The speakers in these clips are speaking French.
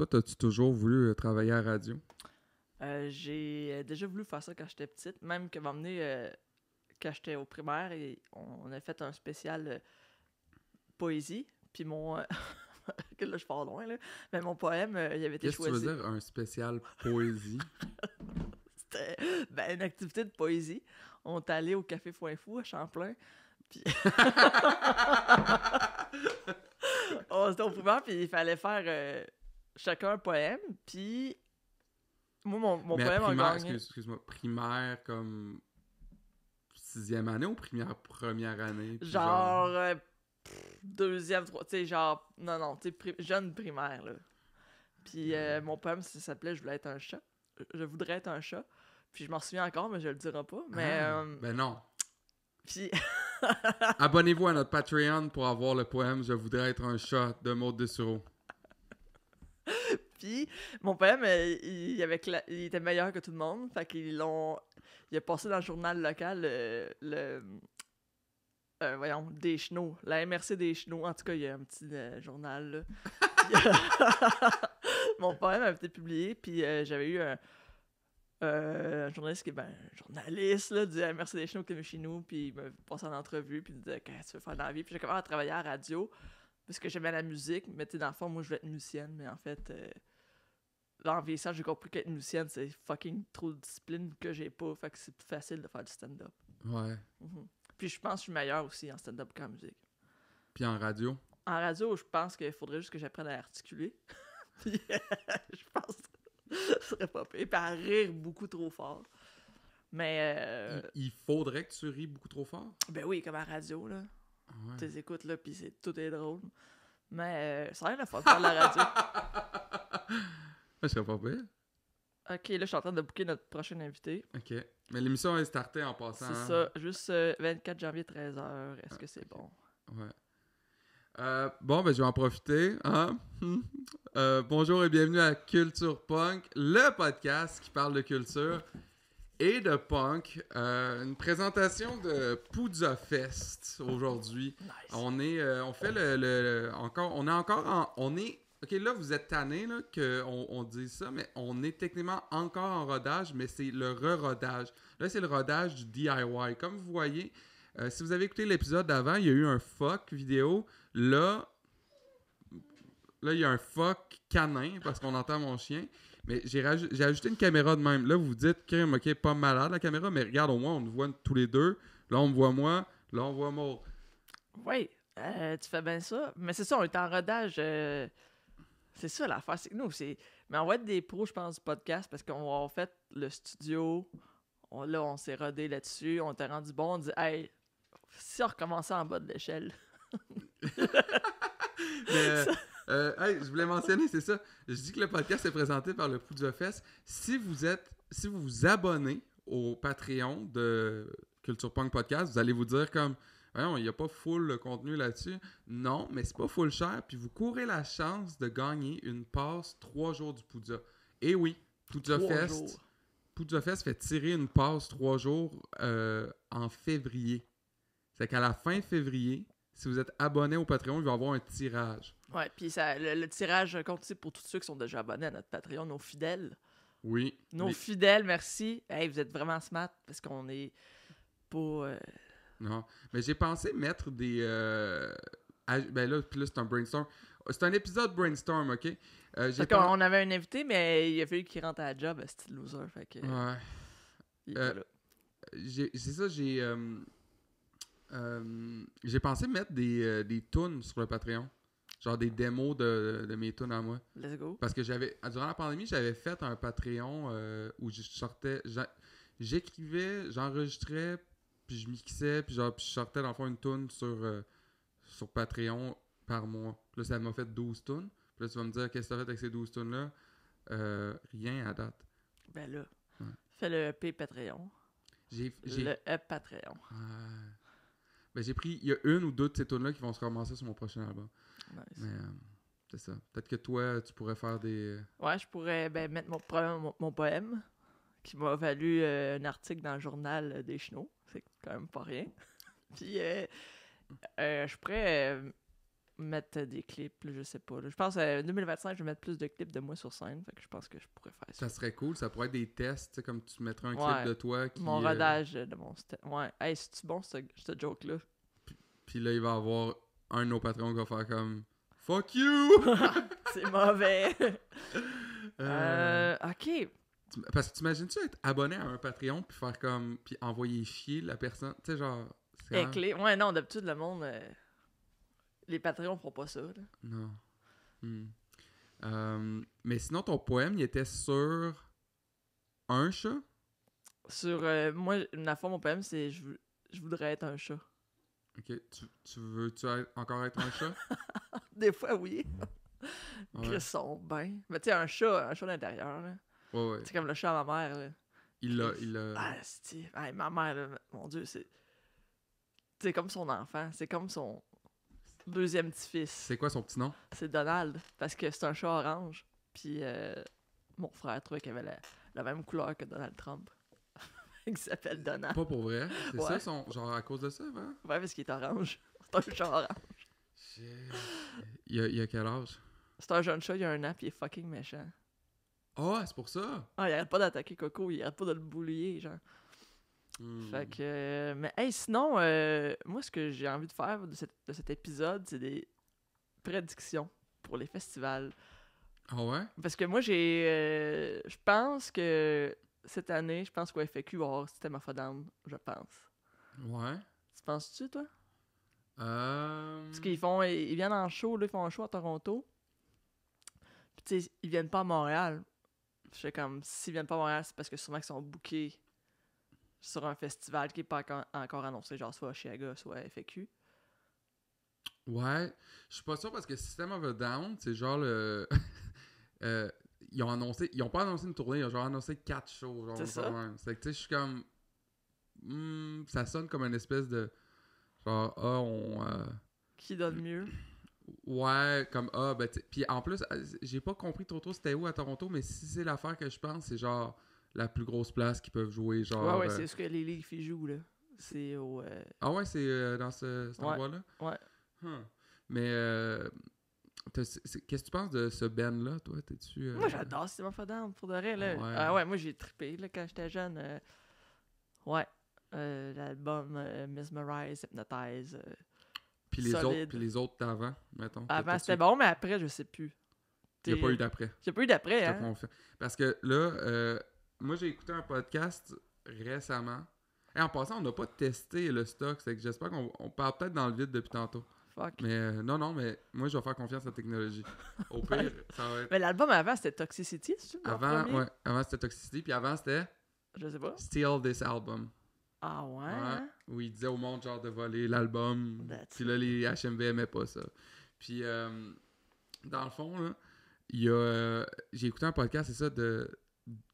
Toi, as-tu toujours voulu travailler à la radio? J'ai déjà voulu faire ça quand j'étais petite, même que m'emmener quand j'étais au primaire et on a fait un spécial poésie. Puis mon. Que là, je pars loin, là. Mais mon poème, il avait été Qu'est-ce que tu choisi. veux dire, un spécial poésie? C'était une activité de poésie. On est allé au Café Foin Fou à Champlain. Puis. On était au primaire, puis il fallait faire chacun un poème. Puis. Moi, mon Mais poème a primaire, gagné. excuse-moi, primaire comme 6e année ou première année? Puis Genre, deuxième, tu sais, genre, non, tu sais, jeune primaire, là. Puis mon poème, ça s'appelait Je voulais être un chat. Je voudrais être un chat. Puis je m'en souviens encore, mais je le dirai pas. Mais, Ben non. puis, Abonnez-vous à notre Patreon pour avoir le poème Je voudrais être un chat de Maud Dessureau. puis mon poème, il était meilleur que tout le monde. Fait qu'il a passé dans le journal local voyons, des Chenaux, la MRC des Chenaux. En tout cas, il y a un petit journal, là. Mon poème avait été publié, puis j'avais eu un journaliste qui est journaliste là, du MRC des Chenaux qui est chez nous, puis il me passait en entrevue, puis il me disait qu'est-ce que tu veux faire dans la vie. Puis j'ai commencé à travailler à la radio, parce que j'aimais la musique, mais tu sais, dans le fond, moi, je voulais être musicienne, mais en fait, là, en vieillissant, j'ai compris qu'être musicienne, c'est fucking trop de discipline que j'ai pas, fait que c'est plus facile de faire du stand-up. Ouais. Mm-hmm. Puis je pense que je suis meilleur aussi en stand-up qu'en musique. Puis en radio? En radio, je pense qu'il faudrait juste que j'apprenne à articuler. Puis je pense que ce serait pas pire. Puis à rire beaucoup trop fort. Mais... Il faudrait que tu ris beaucoup trop fort? Ben oui, comme à la radio, là. Ouais. Tu les écoutes, là, puis tout est drôle. Mais ça a rien à faire de la radio. Je serais pas pire. Ok, là, je suis en train de booker notre prochain invité. Ok. Mais l'émission est startée en passant. C'est ça, juste 24 janvier, 13h. Est-ce que c'est bon? Ouais. Bon, ben je vais en profiter. Hein? Bonjour et bienvenue à Culture Punk, le podcast qui parle de culture et de punk. Une présentation de Poudza Fest aujourd'hui. Nice. On fait OK, là, vous êtes tannés là, qu'on dise ça, mais on est techniquement encore en rodage, mais c'est le re-rodage. Là, c'est le rodage du DIY. Comme vous voyez, si vous avez écouté l'épisode d'avant, il y a eu un fuck vidéo. Là, il y a un fuck canin, parce qu'on entend mon chien. Mais j'ai ajouté une caméra de même. Là, vous vous dites, OK, pas malade la caméra, mais regarde, au moins, on nous voit tous les deux. Là, on me voit moi. Là, on voit Maud. Oui, tu fais bien ça. Mais c'est ça, on est en rodage... C'est ça l'affaire, c'est que nous, mais on va être des pros, je pense, du podcast, parce qu'on a fait le studio, on s'est rodé là-dessus, on t'a rendu bon, on dit, hey, si on recommençait en bas de l'échelle. Mais, hey, je voulais mentionner, c'est ça. Je dis que le podcast est présenté par le Poudza Fest. Si vous vous abonnez au Patreon de Culture Punk Podcast, vous allez vous dire comme... Il n'y a pas full le contenu là-dessus. Non, mais c'est pas full cher. Puis vous courez la chance de gagner une passe 3 jours du Poudza. Et oui, Poudza Fest fait tirer une passe 3 jours en février. C'est qu'à la fin février, si vous êtes abonné au Patreon, il va y avoir un tirage. Ouais, puis le tirage compte pour tous ceux qui sont déjà abonnés à notre Patreon, nos fidèles. Oui. Nos fidèles, merci. Hey, vous êtes vraiment smart parce qu'on est pas... Non, mais j'ai pensé mettre des... ben là, c'est un brainstorm. C'est un épisode brainstorm, OK? On avait un invité, mais il a fallu qu'il rentre à la job, c'était loser, fait que... Ouais. Il est pas là. C'est ça, j'ai pensé mettre des tunes sur le Patreon. Genre des démos de mes tunes à moi. Let's go. Parce que durant la pandémie, j'avais fait un Patreon où j'écrivais, j'enregistrais, puis je mixais, puis je sortais dans le fond une tune sur Patreon par mois. Puis là, ça m'a fait 12 tunes. Puis là, tu vas me dire, qu'est-ce que t'as fait avec ces 12 tunes-là? Rien à date. Ben là, ouais. Fais le EP Patreon. Le EP Patreon. Ben il y a une ou deux de ces tunes-là qui vont se ramasser sur mon prochain album. Nice. Mais c'est ça. Peut-être que toi, tu pourrais faire des... Ouais, je pourrais mettre mon poème, qui m'a valu un article dans le journal des Chenaux. C'est quand même pas rien. Puis je pourrais mettre des clips, là, je sais pas. Là. Je pense que 2025, je vais mettre plus de clips de moi sur scène. Fait que je pense que je pourrais faire ça. Ça serait cool, ça pourrait être des tests, tu sais, comme tu mettrais un Ouais. clip de toi qui... Mon rodage de mon step. Ouais. Hey, c'est-tu bon, ce joke-là? Puis là, il va y avoir un de nos patrons qui va faire comme « Fuck you! » C'est mauvais. OK. Parce que t'imagines-tu être abonné à un Patreon puis faire comme... puis envoyer chier la personne, tu sais, genre... c'est Et quand même- clé. Ouais, non, d'habitude, le monde... les Patreons font pas ça, là. Non. Mais sinon, ton poème, il était sur un chat? Sur... moi, la fois, mon poème, c'est je voudrais être un chat. Ok. Tu veux-tu encore être un chat? Des fois, oui. Ouais. Ils sont bien. Mais tu sais, un chat d'intérieur, là. Ouais. C'est comme le chat à ma mère, là. Il l'a... Ah, c'est... Hey, ma mère, là, mon Dieu, c'est comme son enfant. C'est comme son deuxième petit-fils. C'est quoi son petit nom? C'est Donald. Parce que c'est un chat orange. Puis mon frère trouvait qu'il avait la même couleur que Donald Trump. Il s'appelle Donald. Pas pour vrai? C'est Ouais. ça, son... genre à cause de ça, vraiment? Ouais, parce qu'il est orange. C'est un chat orange. Shit. Il a quel âge? C'est un jeune chat, il a 1 an, puis il est fucking méchant. Ah, c'est pour ça? Ah, il arrête pas d'attaquer Coco, il arrête pas de le boulier, genre. Fait que... mais hey, sinon, moi, ce que j'ai envie de faire de cet épisode, c'est des prédictions pour les festivals. Ah ouais? Parce que moi, je pense que cette année, je pense qu'au FAQ va y avoir System of a Down, je pense. Ouais. Tu penses-tu, toi? Parce qu'ils viennent en show, là, ils font un show à Toronto. Puis tu sais, ils viennent pas à Montréal. Je sais comme, s'ils viennent pas à Montréal, c'est parce que sûrement qu'ils sont bookés sur un festival qui n'est pas encore annoncé, genre soit Osheaga, soit FAQ. Ouais. Je suis pas sûr parce que System of a Down, c'est genre le... ils ont pas annoncé une tournée, ils ont genre annoncé 4 shows. Genre, C'est ça. même. C'est que tu sais, je suis comme... ça sonne comme une espèce de... Genre, Qui donne mieux? Ouais, comme ben puis en plus, j'ai pas compris trop c'était où à Toronto, mais si c'est l'affaire que je pense, c'est genre la plus grosse place qu'ils peuvent jouer, genre... Ouais, c'est ce que les Leafs jouent, là. C'est au... Ah ouais, c'est dans cet Ouais. endroit-là? Ouais. Mais qu'est-ce que tu penses de ce band-là, toi? T'es-tu... Moi, j'adore System of a Down, pour de vrai, là. Ouais. Ah ouais, moi, j'ai trippé, là, quand j'étais jeune. Ouais. L'album Mesmerize, Hypnotize... Puis les autres d'avant, mettons. Avant, c'était bon, mais après, je sais plus. Il n'y a pas eu d'après. Il n'y a pas eu d'après, Je te hein? confirme. Parce que là, moi, j'ai écouté un podcast récemment. Et en passant, on n'a pas testé le stock. C'est que j'espère qu'on parle peut-être dans le vide depuis tantôt. Fuck. Mais non, mais moi, je vais faire confiance à la technologie. Au pire, ça va être... Mais l'album avant, c'était Toxicity, c'est-tu? Avant, c'était Toxicity. Puis avant, c'était Je sais pas. Steal This Album. Ah ouais? Ouais, Hein? où il disait au monde genre de voler l'album. That's Puis là, les HMV aimaient pas ça. Puis dans le fond, là, il y a... j'ai écouté un podcast, c'est ça,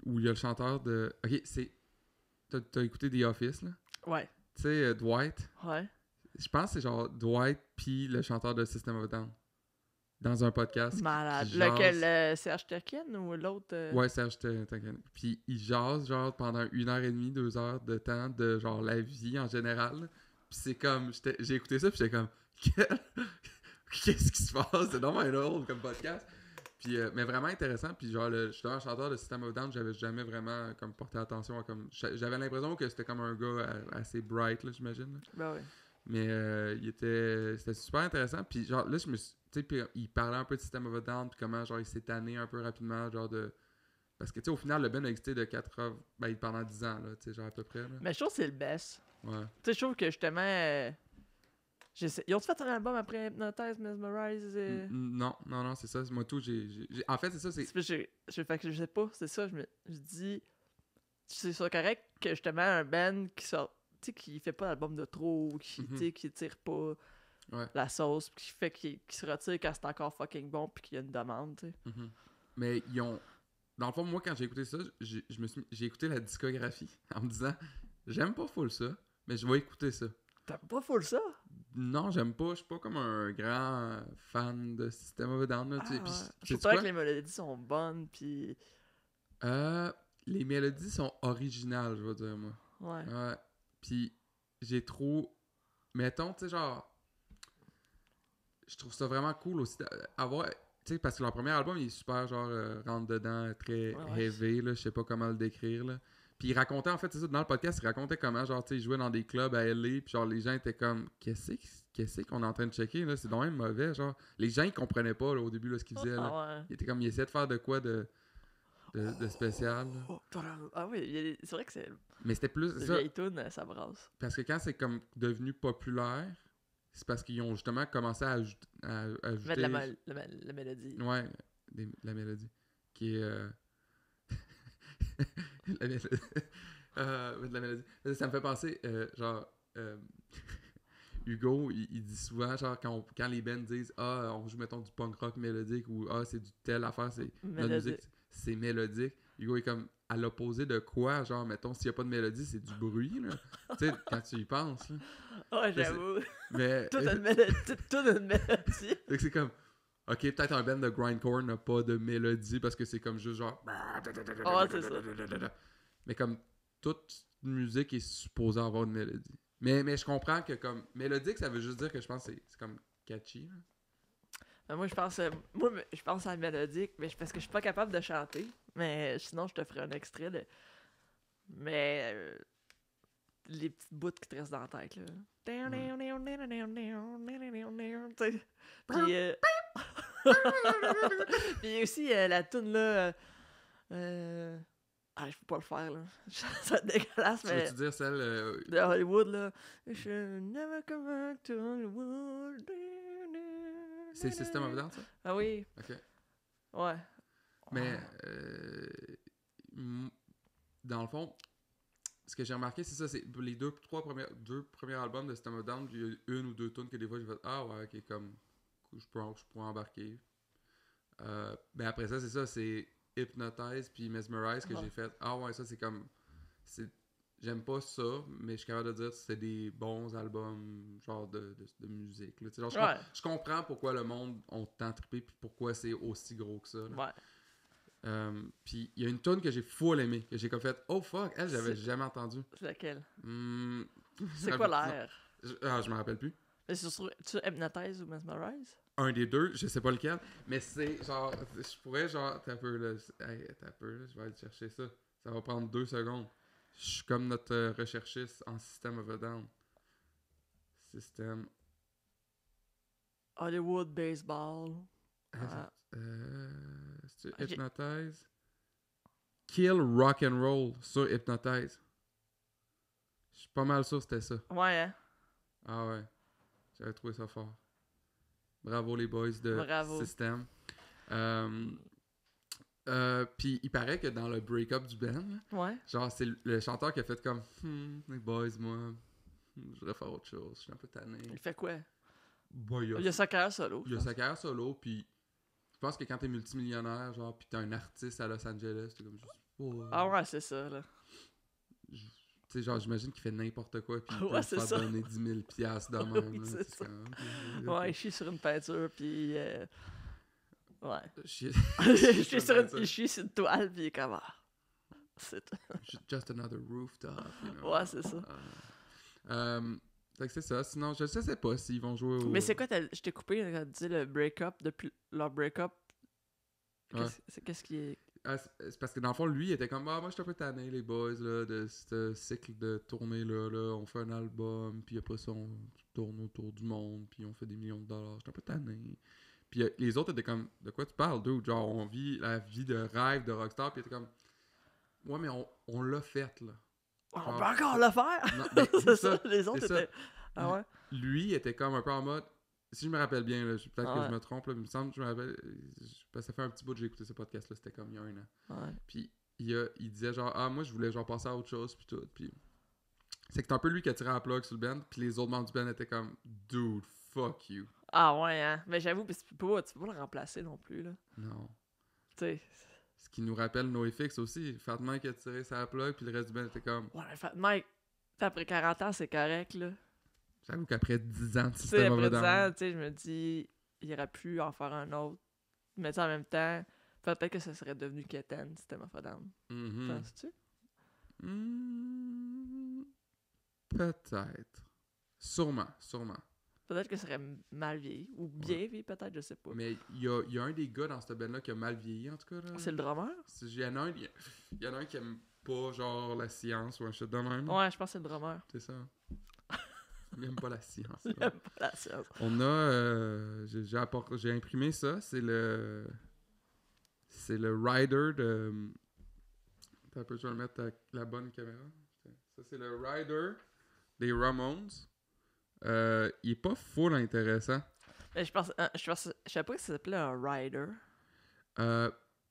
où il y a le chanteur de... Ok, c'est... T'as écouté The Office, là? Ouais. Tu sais, Dwight. Ouais. Je pense que c'est genre Dwight puis le chanteur de System of a Down. Dans un podcast. Malade. qui jase. Lequel? Serge Turkin ou l'autre? Ouais, Serge Tankian. Puis il jase genre pendant 1h30, 2 heures de temps de genre la vie en général. Puis c'est comme... j'ai écouté ça puis j'étais comme... Qu'est-ce qui se passe? C'est normal drôle comme podcast. Puis, mais vraiment intéressant. Puis genre, justement, le chanteur de System of a Down, j'avais jamais vraiment comme porté attention à comme... J'avais l'impression que c'était comme un gars assez bright, là, j'imagine. Là. Ben oui. Mais c'était super intéressant. Puis genre, là, je me suis... Tu sais, puis il parlait un peu de System of a Down, puis comment genre il s'est tanné un peu rapidement, genre de... Parce que tu sais, au final, le band a existé de 80... Ben, pendant 10 ans, là, tu sais, genre à peu près, là. Mais je trouve que c'est le best. Ouais. Tu sais, je trouve que justement... Ils ont-tu fait un album après Hypnotize, Mesmerize? Non, c'est ça. Moi, tout, en fait, c'est ça, c'est... Fait que je sais pas, c'est ça, je dis... C'est ça correct que justement un band qui sort... Tu sais, qui fait pas d'album de trop, tu sais, qui tire pas la sauce, qui fait qu'il se retire quand c'est encore fucking bon, puis qu'il y a une demande, tu sais. Mais ils ont... Dans le fond, moi, quand j'ai écouté ça, j'ai écouté la discographie en me disant, j'aime pas full ça, mais je vais écouter ça. T'aimes pas full ça? Non, j'aime pas. Je suis pas comme un grand fan de System of a Down. Là, Je trouve pas que les mélodies sont bonnes, puis... les mélodies sont originales, je veux dire, moi. Ouais. Puis j'ai trop... Mettons, tu sais, genre... je trouve ça vraiment cool aussi d'avoir... Tu sais, parce que leur premier album, il est super, genre, rentre dedans, très heavy, là, je sais pas comment le décrire, là. Puis il racontait, en fait, c'est ça, dans le podcast, il racontait comment, genre, tu sais, il jouait dans des clubs à LA, puis genre, les gens étaient comme, qu'est-ce qu'on est en train de checker, là, c'est donc même mauvais, genre. Les gens, ils comprenaient pas, là, au début, là, ce qu'ils faisaient, là. Ah ouais. Ils étaient comme, ils essayaient de faire de quoi de spécial, là. Ah oui, c'est vrai que c'est... Mais c'était plus, Le ça, vieille tune, ça brasse. parce que quand c'est comme devenu populaire, c'est parce qu'ils ont justement commencé à ajouter... Mettre la mélodie. Ouais, la mélodie. Qui est... la mélodie. De la mélodie. Ça me fait penser, genre... Hugo, il dit souvent, genre, quand les bands disent « Ah, on joue, mettons, du punk rock mélodique » ou « Ah, c'est du telle affaire, c'est... Notre musique, c'est mélodique. » Hugo est comme à l'opposé de quoi, genre, mettons, s'il n'y a pas de mélodie, c'est du bruit, là. Tu sais, quand tu y penses, là. Ouais, j'avoue. Mais... Toute une mélodie. Fait que c'est comme... Ok, peut-être un band de grindcore n'a pas de mélodie parce que c'est comme juste genre... Oh, c'est ça. Mais comme toute musique est supposée avoir une mélodie. Mais je comprends que comme mélodique, ça veut juste dire que je pense que c'est comme catchy. Là. Moi, je pense à la mélodique, mais parce que je suis pas capable de chanter. Mais sinon, je te ferai un extrait de... Mais... les petites bouts qui te restent dans la tête, là. Puis... Puis aussi, la toune, là... Ah, je peux pas le faire, là. Ça dégueulasse, mais... Tu veux-tu dire celle... de Hollywood, là. I should never come back to Hollywood. C'est System of a Down, ça? Ah oui. Ok. Ouais. Mais... dans le fond... Ce que j'ai remarqué, c'est ça, c'est les deux premiers albums de System of a Down, il y a une ou deux tunes que des fois j'ai fait « Ah ouais, ok, comme... Je pourrais embarquer. » Mais après ça, c'est ça, c'est Hypnotize puis Mesmerize que j'ai fait. Ah ouais, ça c'est comme... J'aime pas ça, mais je suis capable de dire que c'est des bons albums genre de musique. Là. Genre, je comprends pourquoi le monde ont tant trippé puis pourquoi c'est aussi gros que ça. Là. Ouais. Puis il y a une tune que j'ai full aimé, que j'ai comme fait « Oh fuck, elle, j'avais jamais entendu. » C'est laquelle? C'est quoi l'air? Je m'en rappelle plus. Tu Hypnotize ou Mesmerize? Un des deux, je sais pas lequel, mais c'est genre, je pourrais genre, t'as peu là, je vais aller chercher ça. Ça va prendre 2 secondes. Je suis comme notre recherchiste en System of a Down. System. Hollywood Baseball. C'est Hypnotize. Kill Rock and Roll sur Hypnotize. Je suis pas mal sûr que c'était ça. Ouais, hein? Ah ouais. J'avais trouvé ça fort. Bravo les boys de System. Puis il paraît que dans le break-up du band, ouais. Genre c'est le chanteur qui a fait comme les boys, moi, je voudrais faire autre chose, je suis un peu tanné. Il fait quoi? Bah, il a sa carrière solo. Il a sa carrière solo, puis je pense que quand t'es multimillionnaire, genre, pis t'es un artiste à Los Angeles, t'es comme juste... Oh, ah ouais, c'est ça, là. Tu sais, genre, j'imagine qu'il fait n'importe quoi, puis il ouais, peut se faire donner 10 000 $, de même. Oui, c'est ça. Comme, ouais, il chie sur une peinture, puis... ouais. Il chie sur une toile, puis il est comme... Ah, c'est... Just another rooftop, you know. Ouais, c'est ça. Fait que c'est ça. Sinon, je sais pas s'ils vont jouer au... Mais c'est quoi, je t'ai coupé quand tu disais le break-up, depuis leur break-up. Ouais. Qu'est-ce qui est... c'est parce que dans le fond, lui, il était comme moi, je suis un peu tanné, les boys, là, de ce cycle de tournée-là. Là. On fait un album, puis après ça, on tourne autour du monde, puis on fait des millions de $. Je suis un peu tanné. Puis les autres étaient comme, de quoi tu parles, dude? Genre, on vit la vie de rêve de rockstar, puis il était comme, ouais, mais on l'a fait, là. Genre, on peut encore le faire? Non, ben, c'est ça, les autres étaient... Ah ouais? Lui était comme un peu en mode, si je me rappelle bien, là, peut-être que je me trompe, là, mais il me semble que je me rappelle, parce que ça fait un petit bout que j'ai écouté ce podcast-là, c'était comme il y a 1 an. Ouais. Puis il disait genre, ah, moi je voulais genre passer à autre chose, puis tout. Puis c'est que c'est un peu lui qui a tiré la plug sur le band, puis les autres membres du band étaient comme, dude, fuck you. Ah ouais, hein. Mais j'avoue, tu peux pas le remplacer non plus, là. Non. Tu sais. Ce qui nous rappelle NoFX aussi. Fat Mike a tiré sa plug, puis le reste du band était comme. Ouais, Fat Mike, après 40 ans, c'est correct, là. J'avoue qu'après 10 ans de System System of a Down. Après 10 ans, tu sais, je me dis, il aurait pu en faire un autre. Mais tu sais, en même temps, peut-être que ça serait devenu Keten, System of a Down. Penses-tu? Peut-être. Sûrement. Peut-être que ça serait mal vieilli. Ou bien vieilli, peut-être, je sais pas. Mais il y a un des gars dans cette band-là qui a mal vieilli, en tout cas. Là. C'est le drummer? Il y en a un qui aime pas, genre, la science ou un shit de même. Ouais, je pense que c'est le drummer. C'est ça. Il aime pas la science. Il aime pas la science. On a... j'ai imprimé ça. C'est le rider de... Attends un peu, je vais le mettre à la bonne caméra. Ça, c'est le rider des Ramones. Il est pas full intéressant. Mais je savais pas que ça s'appelait un rider.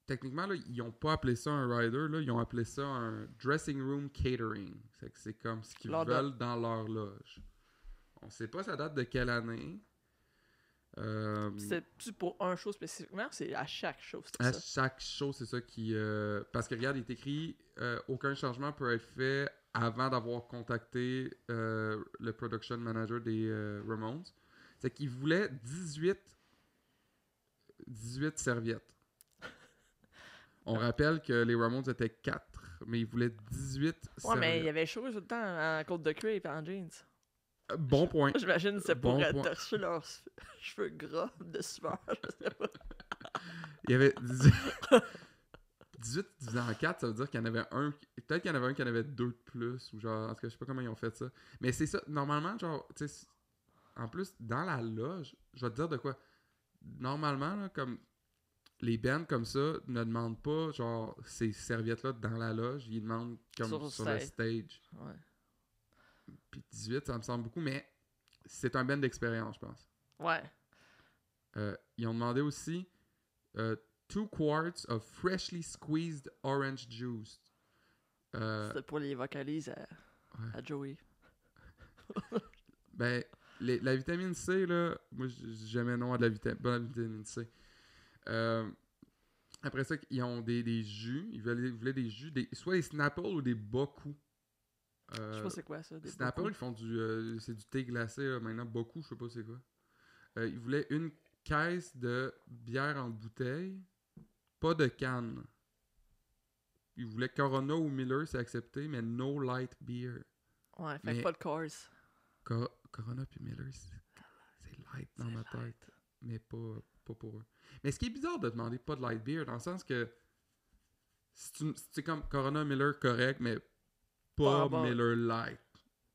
Techniquement, là, ils ont pas appelé ça un rider, là, ils ont appelé ça un dressing room catering. C'est comme ce qu'ils veulent dans leur loge. On sait pas ça date de quelle année. C'est-tu pour un show spécifiquement ou c'est à chaque show? À ça? chaque show, c'est ça qui... parce que regarde, il est écrit aucun changement peut être fait avant d'avoir contacté le production manager des Ramones. C'est qu'il voulait 18 serviettes. On rappelle que les Ramones étaient 4, mais ils voulaient 18 serviettes. Ouais, mais il y avait chaud tout le temps en côte de cuir et en jeans. Bon point. J'imagine que c'est pour Bon point. torcher leurs cheveux gras de sueur, je sais pas. Il y avait 18 divisé en 4, ça veut dire qu'il y en avait un... Peut-être qu'il y en avait un qui en avait 2 de plus, ou genre... En tout cas, je sais pas comment ils ont fait ça. Mais c'est ça, normalement, genre, tu sais... En plus, dans la loge, je vais te dire de quoi. Normalement, là, comme... Les bands comme ça ne demandent pas, genre, ces serviettes-là dans la loge. Ils demandent comme sur le stage. Ouais. Puis 18, ça me semble beaucoup, mais c'est un band d'expérience, je pense. Ouais. Ils ont demandé aussi 2 quarts of freshly squeezed orange juice. C'était pour les vocalises à Joey. Ben, la vitamine C, là, moi, j'ai jamais non à de la vitamine C. Après ça, ils ont des jus. Ils voulaient des jus, soit des Snapple ou des Boku. Je sais pas c'est quoi ça. Des Snapple, Boku. ils font c'est du thé glacé. Là. Maintenant, Boku, je sais pas c'est quoi. Ils voulaient une caisse de bière en bouteille, pas de canne. Ils voulaient Corona ou Miller, c'est accepté, mais no light beer. Ouais, fait que pas de Coors. Corona puis Miller, c'est light dans ma tête, mais pas pour eux. Mais ce qui est bizarre de demander pas de light beer, dans le sens que c'est comme Corona, Miller, correct, mais pas bon. Miller light.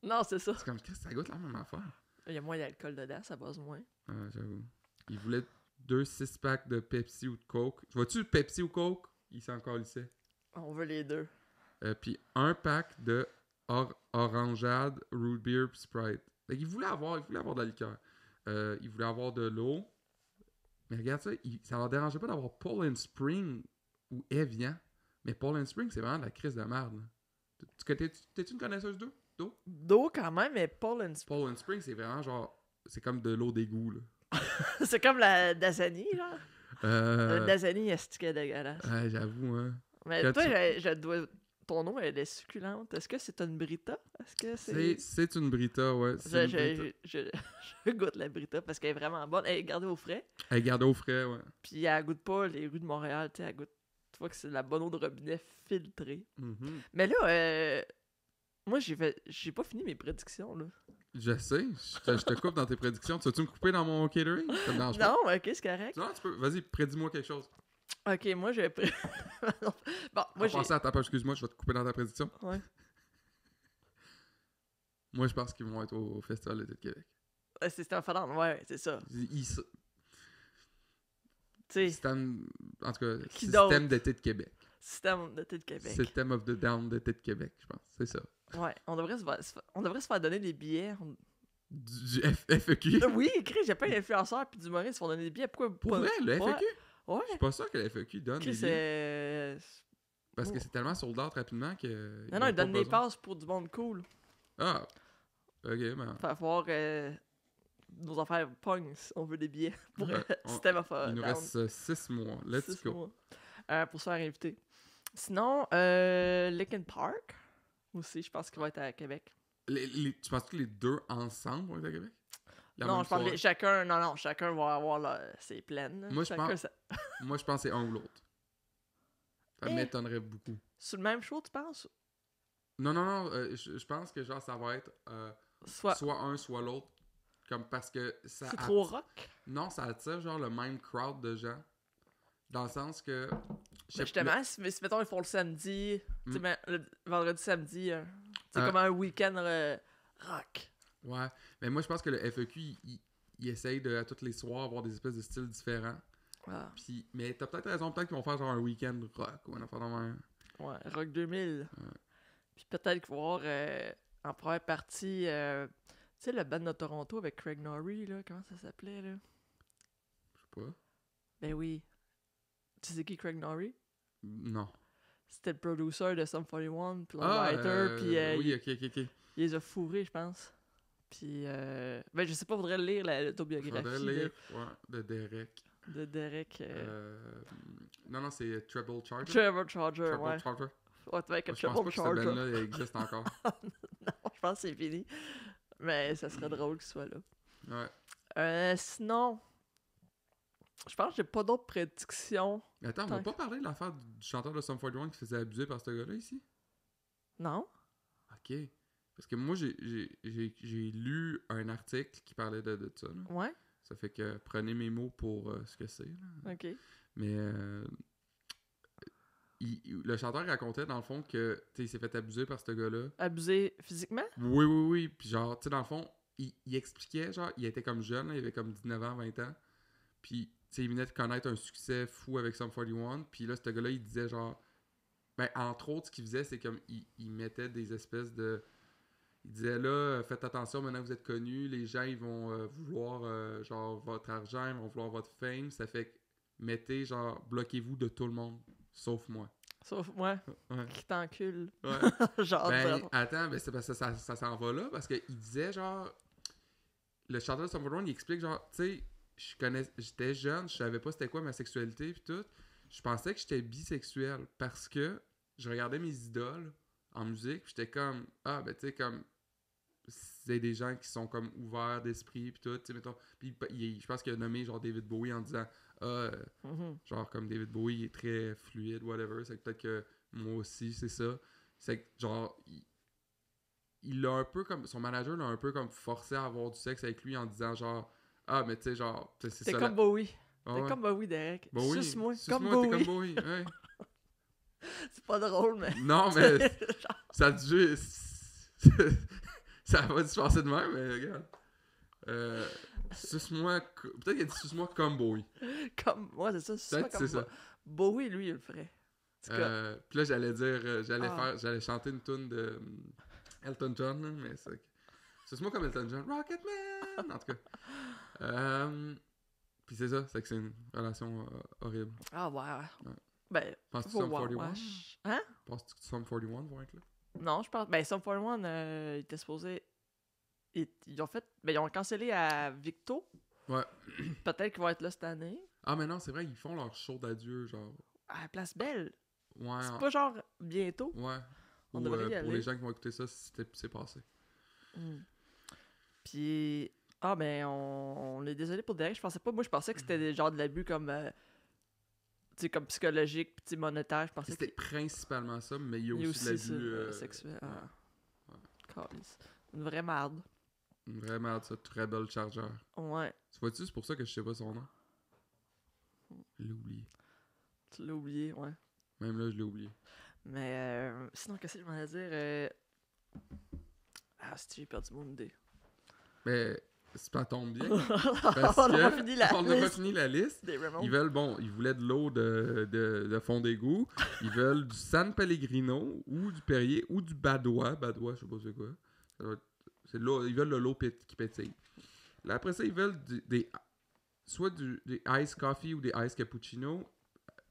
Non, c'est ça. C'est comme que ça goûte la même affaire. Il y a moins d'alcool dedans, ça passe moins. J'avoue. Ils voulaient 2 6-packs de Pepsi ou de Coke. Vois-tu Pepsi ou Coke? Il s'en encore lycée. On veut les deux. Puis 1 pack de orangeade, root beer puis Sprite. Fait qu'ils voulaient avoir de la liqueur. Ils voulaient avoir de l'eau. Mais regarde ça, ça leur dérangeait pas d'avoir Poland Spring ou Evian. Mais Poland Spring, c'est vraiment de la crise de merde. T'es-tu une connaisseuse d'eau? D'eau quand même, mais Poland Spring. Poland Spring, c'est vraiment genre... C'est comme de l'eau d'égout, là. C'est comme la Dasani, genre. La Dasani, est-ce qu'elle est dégueulasse? Ouais, j'avoue, hein. Mais toi, je dois... Ton eau, elle est succulente. Est-ce que c'est une Brita? Est-ce que c'est une Brita, ouais. Je goûte la Brita parce qu'elle est vraiment bonne. Elle est gardée au frais. Elle est gardée au frais, ouais. Puis elle goûte pas les rues de Montréal, tu sais, elle goûte... Tu vois que c'est de la bonne eau de robinet filtrée. Mm-hmm. Mais là, moi, j'ai pas fini mes prédictions, là. Je sais. Je te coupe dans tes prédictions. Tu veux-tu me couper dans mon catering? Non, ok, c'est correct. Non, tu peux. Vas-y, prédis-moi quelque chose. Ok, moi, je vais... Bon, moi, j'ai... Excuse-moi, je vais te couper dans ta prédiction. Ouais. Moi, je pense qu'ils vont être au Festival d'été de Québec. C'est un Finlande, ouais, c'est ça. Système, en tout cas, Système d'été de Québec. Système d'été de Québec. System of the Down d'été de Québec, je pense. C'est ça. Ouais, on devrait se faire donner des billets. Du FEQ? Oui, écrit, j'ai pas d'influenceurs puis d'humoristes qui font donner des billets. Pourquoi Pour vrai, le FEQ? Ouais. Je suis pas sûr que le FEQ donne des billets. Parce que c'est tellement sold out rapidement que... Non, ils donnent des passes pour du monde cool. Ah, ok, ben... Faire voir nos affaires pognes, on veut des billets pour System of a Down. Il nous reste 6 mois. Let's go. Pour se faire inviter. Sinon, Linkin Park, aussi, je pense qu'il va être à Québec. Tu penses que les deux ensemble vont être à Québec? Non, je pense que chacun va avoir ses plaines. Moi, je pense que c'est un ou l'autre. Ça m'étonnerait beaucoup. Sur le même show, tu penses? Non, je pense que genre ça va être soit un, soit l'autre. Comme parce que ça... C'est trop rock? Non, ça attire genre le même crowd de gens. Dans le sens que... Mais justement, si mettons ils font le samedi, tu sais, Mm. ben, le vendredi, samedi, c'est Ah. comme un week-end rock. Ouais, mais moi je pense que le FEQ, il essaye de, à tous les soirs, avoir des espèces de styles différents. Ah. Puis, mais t'as peut-être raison, peut-être qu'ils vont faire genre un week-end rock ou un affaire de même. Ouais, Rock 2000. Puis peut-être qu'il va y avoir en première partie, tu sais, le band de Toronto avec Craig Norrie, là, comment ça s'appelait, là? Je sais pas. Ben oui. Tu sais qui Craig Norrie? Non. C'était le producer de Sum 41, puis le writer, puis oui, ok. il les a fourrés, je pense. Puis, ben je sais pas, faudrait lire l'autobiographie Faudrait lire, ouais, de Derek. de Derek. Non, c'est Treble Charger. Trevor Charger, Treble ouais. Charger. Ouais, tu avec un Moi, je pense Treble pas que ce Charger. band-là existe encore. Non, je pense que c'est fini. Mais ça serait drôle qu'il soit là. Ouais. Sinon, je pense que j'ai pas d'autres prédictions. Mais attends, on va pas parler de l'affaire du chanteur de Sum 41 qui se faisait abuser par ce gars-là ici? Non? Ok. Parce que moi, j'ai lu un article qui parlait de ça. Là. Ouais? Ça fait que prenez mes mots pour ce que c'est. Là. Ok. Mais le chanteur racontait dans le fond que il s'est fait abuser par ce gars-là. Abusé physiquement? Oui. Puis genre, tu sais, dans le fond, il expliquait, genre, il était comme jeune, là, il avait comme 19 ans, 20 ans. Puis, tu sais, il venait de connaître un succès fou avec Sum 41. Puis là, ce gars-là, il disait genre... Ben, entre autres, ce qu'il faisait, c'est comme, il mettait des espèces de... Il disait là, faites attention, maintenant que vous êtes connu, les gens, ils vont vouloir, genre, votre argent, ils vont vouloir votre fame. Ça fait que, mettez, genre, bloquez-vous de tout le monde, sauf moi. Sauf moi, Ouais. qui t'encule. Ouais. Genre, Ben, attends, ben c'est parce que ça s'en va là, parce qu'il disait, genre, le chanteur de Sum 41, il explique, genre, tu sais, j'étais jeune, je savais pas c'était quoi ma sexualité, pis tout. Je pensais que j'étais bisexuel, parce que je regardais mes idoles en musique, pis j'étais comme, ah, ben, tu sais, comme, c'est des gens qui sont comme ouverts d'esprit, pis tout, tu sais, mettons. Pis je pense qu'il a nommé, genre, David Bowie en disant, genre, comme David Bowie, il est très fluide, whatever, c'est que peut-être que moi aussi, c'est ça. C'est que, genre, il l'a un peu comme, son manager l'a un peu comme forcé à avoir du sexe avec lui en disant, genre, ah, mais tu sais, genre, c'est ça. T'es comme Bowie. Ah T'es ouais. comme Bowie, Derek. Bowie. Suce-moi, Suce-moi, comme t'es Bowie. comme Bowie, ouais. C'est pas drôle, mais... Non, mais Genre, ça a dû... ça va dû se passer de même, mais regarde. Suce-moi... Peut-être qu'il a dit suce-moi comme Bowie. comme... Ouais, c'est ça. Suce-moi Peut-être comme c'est ça. Bowie, lui, il le ferait. En tout cas, Puis là, j'allais dire... Ah. J'allais chanter une tune de Elton John, là, mais c'est... Suce-moi comme Elton John. Rocketman! En tout cas. Puis c'est ça, c'est que c'est une relation horrible. Ah, ouais. Ouais. Ben, Penses-tu que faut Sum voir, 41? ouais. Hein? Penses-tu que Sum 41 vont être là? Non, je pense... Ben, Sum 41, il était supposé... Ils ont fait... Ben, ils ont cancellé à Victo. Ouais. Peut-être qu'ils vont être là cette année. Ah, mais non, c'est vrai, ils font leur show d'adieu, genre... À la Place Belle. Ouais. C'est pas genre bientôt. Ouais. On Ou devrait y pour aller. les gens qui vont écouter ça, c'est passé. Puis... Ah, ben, on est désolé pour Derek. Je pensais pas... Moi, je pensais que c'était des genres de l'abus comme... tu sais, comme psychologique, petit monétaire. Je pensais que... C'était principalement ça, mais il y a Il y a aussi de aussi ça, l'abus... sexuel. ouais. Ah. Calisse. Une vraie merde. Vraiment, ça, très belle chargeur. Ouais. Tu vois-tu, c'est pour ça que je sais pas son nom. Je l'ai oublié. Tu l'as oublié, ouais. Même là, je l'ai oublié. Mais sinon, qu'est-ce que je m'en ai dire? Ah, si j'ai perdu mon idée. Mais ça tombe bien. On Parce n'a pas que fini la on n'a pas liste fini la liste. des Ramones. Ils voulaient de l'eau de fond d'égout. Ils veulent du San Pellegrino ou du Perrier ou du Badois. Badois, je sais pas c'est quoi. Ça doit être- c'est de l'eau, ils veulent de l'eau qui pétille. Là, après ça, ils veulent soit des ice coffee ou des ice cappuccino.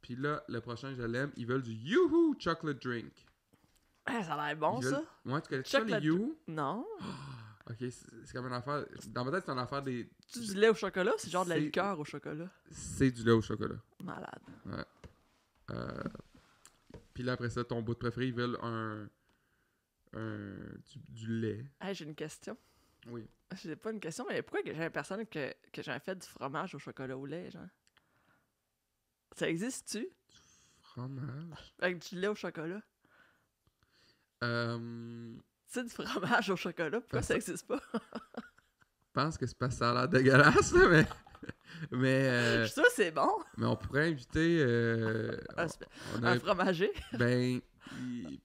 Puis là, le prochain, je l'aime. Ils veulent du Yoo-Hoo chocolate drink. Ah, ça a l'air bon, Ils veulent- ça? Ouais, tu connais ça, les Chocolate Yoo-Hoo? Non. Ok, c'est comme une affaire... Dans ma tête, c'est une affaire des... Tu du lait au chocolat? C'est genre de la C'est- liqueur au chocolat. C'est du lait au chocolat. Malade. Puis là, après ça, ton bout de préféré, ils veulent du lait. Hey, j'ai une question. Oui. J'ai pas une question, mais pourquoi que j'ai une personne que j'ai fait du fromage au chocolat au lait, genre? Ça existe-tu? Fromage. Avec du lait au chocolat? Euh... Tu sais, du fromage au chocolat, pourquoi Ben, ça existe pas? pense que c'est parce que ça a l'air dégueulasse, là, mais... Je suis sûr que c'est bon. mais on pourrait inviter... on a Un fromager. Ben,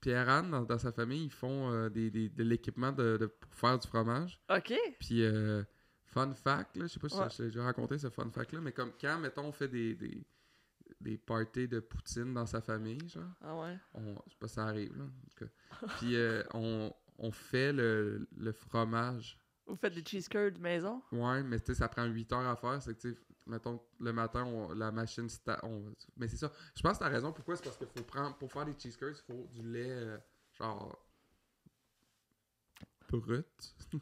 Pierre-Anne, dans sa famille, ils font de l'équipement pour faire du fromage. OK. Puis, fun fact, là, je sais pas si Ouais. je t'ai déjà raconté ce fun fact-là, mais comme quand, mettons, on fait des parties de poutine dans sa famille, genre, Ah ouais. je sais pas si ça arrive, là, en tout cas. Puis, on fait le fromage. Vous faites des cheese curds maison? Ouais, mais tu sais, ça prend 8 heures à faire. C'est que, tu sais, mettons, le matin, la machine... Mais c'est ça. Je pense que t'as raison. Pourquoi? C'est parce qu'il faut prendre... Pour faire des cheese curds, il faut du lait, genre... brut.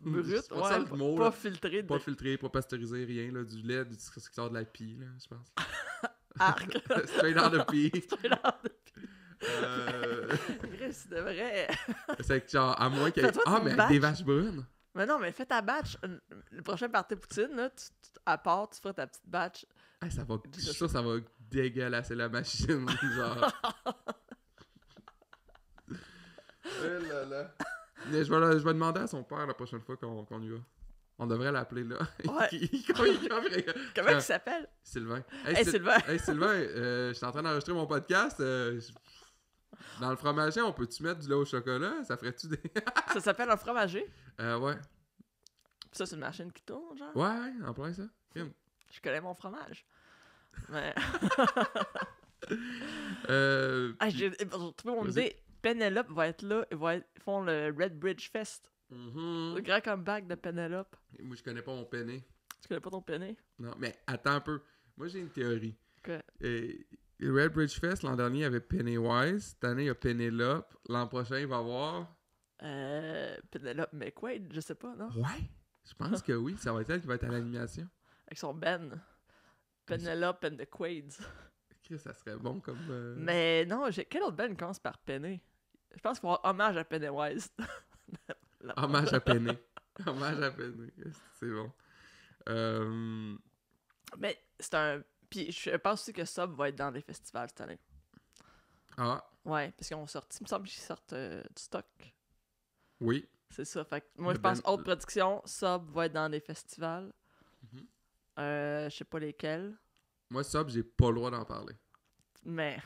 Brut, C'est pas ça ouais. le mot, Pas là. filtré. Pas filtré, pas pasteurisé, rien, là. Du lait, ce qui sort de la pie, là, je pense. Arc. Straight out of pie. C'est de vrai. C'est que, genre, à moins qu'il y ait... Fais-toi Ah, une mais avec des batch. vaches brunes. Mais non, mais fais ta batch. Le prochain party poutine, là, à part, tu feras ta petite batch. Hey, ça va... Je suis sûr que ça va dégueulasser la machine, genre... Eh là là. Mais je vais demander à son père la prochaine fois qu'on y va. On devrait l'appeler là. Ouais. Comment il s'appelle? Sylvain. Hey, Sylvain. Hey Sylvain, je suis en train d'enregistrer mon podcast. Dans le fromager, on peut-tu mettre du lait au chocolat? Ça ferait-tu des... Ça s'appelle un fromager. Ouais. Puis ça, c'est une machine qui tourne, genre. Ouais, en plein ça. Je connais mon fromage. Mais. J'ai trouvé mon idée. Penelope va être là. Ils font le Red Bridge Fest. Le grand comeback de Penelope. Moi, je connais pas mon penny. Tu connais pas ton penny? Non, mais attends un peu. Moi, j'ai une théorie. Quoi? Le Red Bridge Fest, l'an dernier, il y avait Pennywise. Cette année, il y a Penelope. L'an prochain, il va y avoir... Penelope McQuaid, je sais pas, non? Ouais, je pense que oui. Ça va être elle qui va être à l'animation. Avec son Ben. Penelope and the Quaids. Ça serait bon comme... Mais non, quel autre Ben commence par Penny? Je pense qu'il va y avoir hommage à Pennywise. Hommage à Penny. Hommage à Penny. C'est bon. Mais c'est un... Puis je pense aussi que Sub va être dans des festivals cette année. Ah, Ouais, parce qu'ils ont sorti... Il me semble qu'ils sortent du stock. oui. C'est ça. Fait que moi, Le je pense, Ben- autre production, Sub va être dans des festivals. Mhm. Je sais pas lesquels. Moi, Sub, j'ai pas le droit d'en parler. Mais...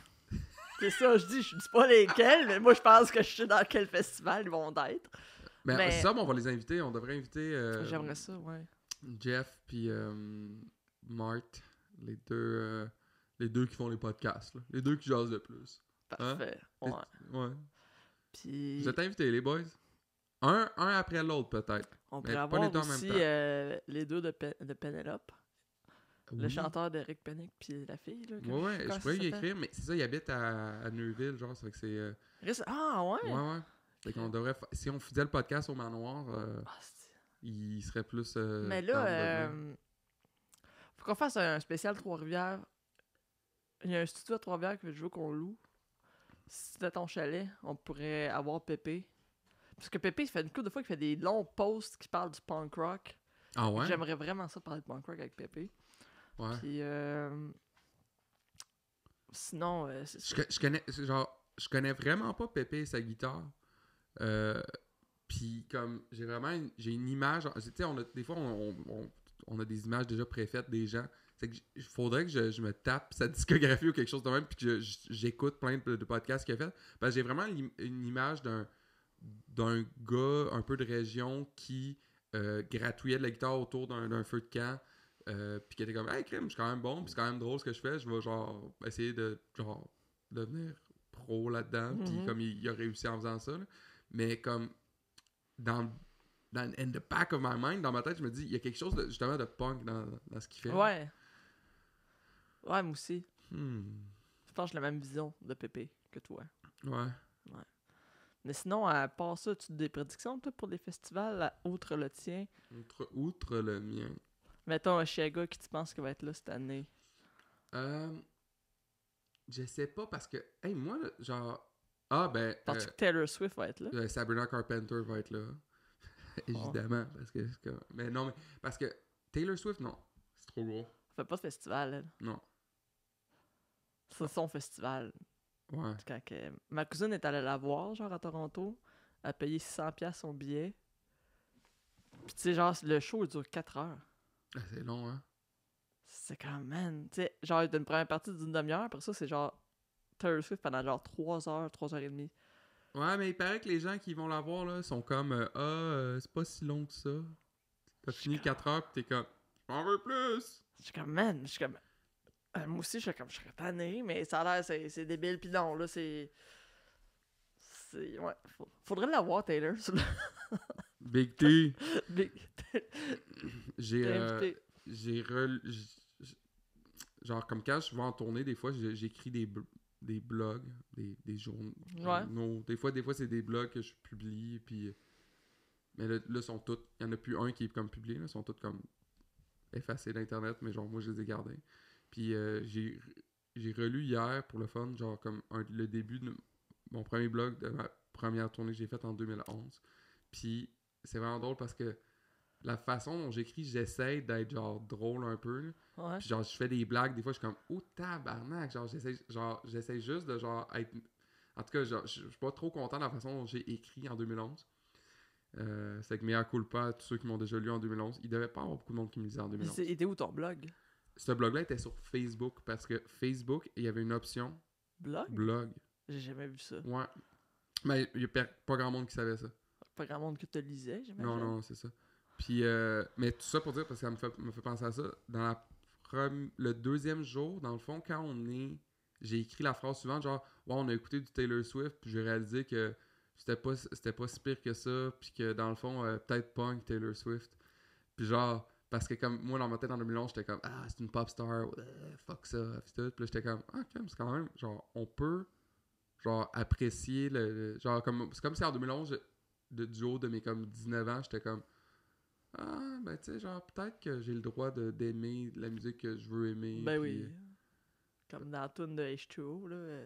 C'est ça, je dis pas lesquels, mais moi, je pense que je sais dans quel festival ils vont être. Mais Sub, on va les inviter. On devrait inviter J'aimerais ça, ouais. Jeff puis Mart. Les deux qui font les podcasts. Là. Les deux qui jasent le plus. Parfait. Hein? Ouais. Ouais. Puis... Vous êtes invités, les boys? Un après l'autre, peut-être. On Mais pourrait pas avoir les deux en même aussi temps. les deux de Penelope. Le Oui. chanteur d'Eric Penick puis la fille. Là, Ouais, comment je pourrais ça y s'appelle? écrire, mais c'est ça, il habite à Neuville, genre, ça fait que c'est... Ah ouais? Ouais. Fait qu'on devrait... Si on faisait le podcast au manoir, Ah, c'est- il serait plus... Mais down de là, venir. faut qu'on fasse un spécial Trois-Rivières. Il y a un studio à Trois-Rivières que je veux qu'on loue. Si c'était ton chalet, on pourrait avoir Pépé. Parce que Pépé, il fait une couple de fois qu'il fait des longs posts qui parlent du punk rock. Ah ouais? J'aimerais vraiment ça parler de punk rock avec Pépé. Ouais. Puis, sinon, c'est ça. Je connais vraiment pas Pépé et sa guitare. Puis comme j'ai une image, tu sais, des fois on a des images déjà préfaites des gens. C'est que il faudrait que je me tape sa discographie ou quelque chose de même, puis que j'écoute plein de podcasts qu'il a fait. Parce que j'ai vraiment une image d'un gars un peu de région qui gratouillait de la guitare autour d'un feu de camp. Puis qui était comme, hey, crème, je suis quand même bon, puis c'est quand même drôle ce que je fais. Je vais genre essayer de devenir pro là-dedans. Puis comme il a réussi en faisant ça. Là. Mais comme in the back of my mind, dans ma tête, je me dis, il y a quelque chose justement de punk dans ce qu'il fait. Ouais. Ouais, moi aussi. Je Je pense que j'ai la même vision de Pépé que toi. Ouais. Mais sinon, à part ça, tu as des prédictions, toi, pour les festivals, outre le tien? Outre le mien. Mettons un Chiaga qui tu penses qu'il va être là cette année. Je sais pas parce que, hey, moi, là, genre, ah ben, Penses-tu que Taylor Swift va être là? Sabrina Carpenter va être là. Évidemment, parce que c'est comme... Mais non, mais parce que Taylor Swift, non, c'est trop gros. Elle fait pas de festival, elle. Non. C'est son festival. Ouais. Quand ma cousine est allée la voir, genre à Toronto. Elle a payé 600$ son billet. Puis tu sais, genre, le show il dure 4 heures. Ah, c'est long, hein? C'est quand même, man. Tu sais, genre, il y a une première partie d'une demi-heure, après ça, c'est genre Taylor Swift pendant genre 3 heures, 3 heures et demie. Ouais, mais il paraît que les gens qui vont la voir, là, sont comme c'est pas si long que ça. T'as fini 4 heures, pis t'es comme j'en veux plus! Je suis comme, man, je suis comme. Moi aussi, je serais tanné, mais ça a l'air, c'est débile. Pis non, là, c'est. Ouais. Faudrait l'avoir, Taylor. Sur le... Big T! Big... J'ai. T'es invité. Genre, comme quand je vais en tournée, des fois, j'écris des blogs, des journaux. Ouais. Des fois, c'est des blogs que je publie, puis. Mais là, sont tous. Il y en a plus un qui est comme publié, là. Ils sont tous comme effacés d'Internet, mais genre, moi, je les ai gardés. Puis, j'ai relu hier pour le fun, genre, comme le début de mon premier blog de ma première tournée que j'ai faite en 2011. Puis, c'est vraiment drôle parce que la façon dont j'écris, j'essaie d'être genre drôle un peu. Là. Ouais. Puis genre, je fais des blagues, des fois, je suis comme, oh tabarnak. J'essaie juste de genre être. En tout cas, genre, je suis pas trop content de la façon dont j'ai écrit en 2011. C'est que mea culpa à tous ceux qui m'ont déjà lu en 2011. Il devait pas avoir beaucoup de monde qui me lisait en 2011. Il était où ton blog? Ce blog-là était sur Facebook parce que Facebook, il y avait une option blog. J'ai jamais vu ça. Ouais. Mais il y a pas grand monde qui savait ça. Pas grand monde que te lisais, j'imagine. Non, c'est ça. Puis, mais tout ça pour dire, parce que ça me fait penser à ça, dans le deuxième jour, dans le fond, quand j'ai écrit la phrase suivante, genre, ouais, on a écouté du Taylor Swift, puis j'ai réalisé que c'était pas si pire que ça, puis que dans le fond, peut-être punk Taylor Swift. Puis genre, parce que comme moi, dans ma tête en 2011, j'étais comme, ah, c'est une pop star, fuck ça, puis tout. Puis là, j'étais comme, ah, c'est quand même, genre, on peut, genre, apprécier genre, c'est comme si en 2011, du haut de mes comme 19 ans, j'étais comme, ah, ben tu sais, genre, peut-être que j'ai le droit d'aimer la musique que je veux aimer. Ben puis, oui. Comme dans la tune de H2O, là.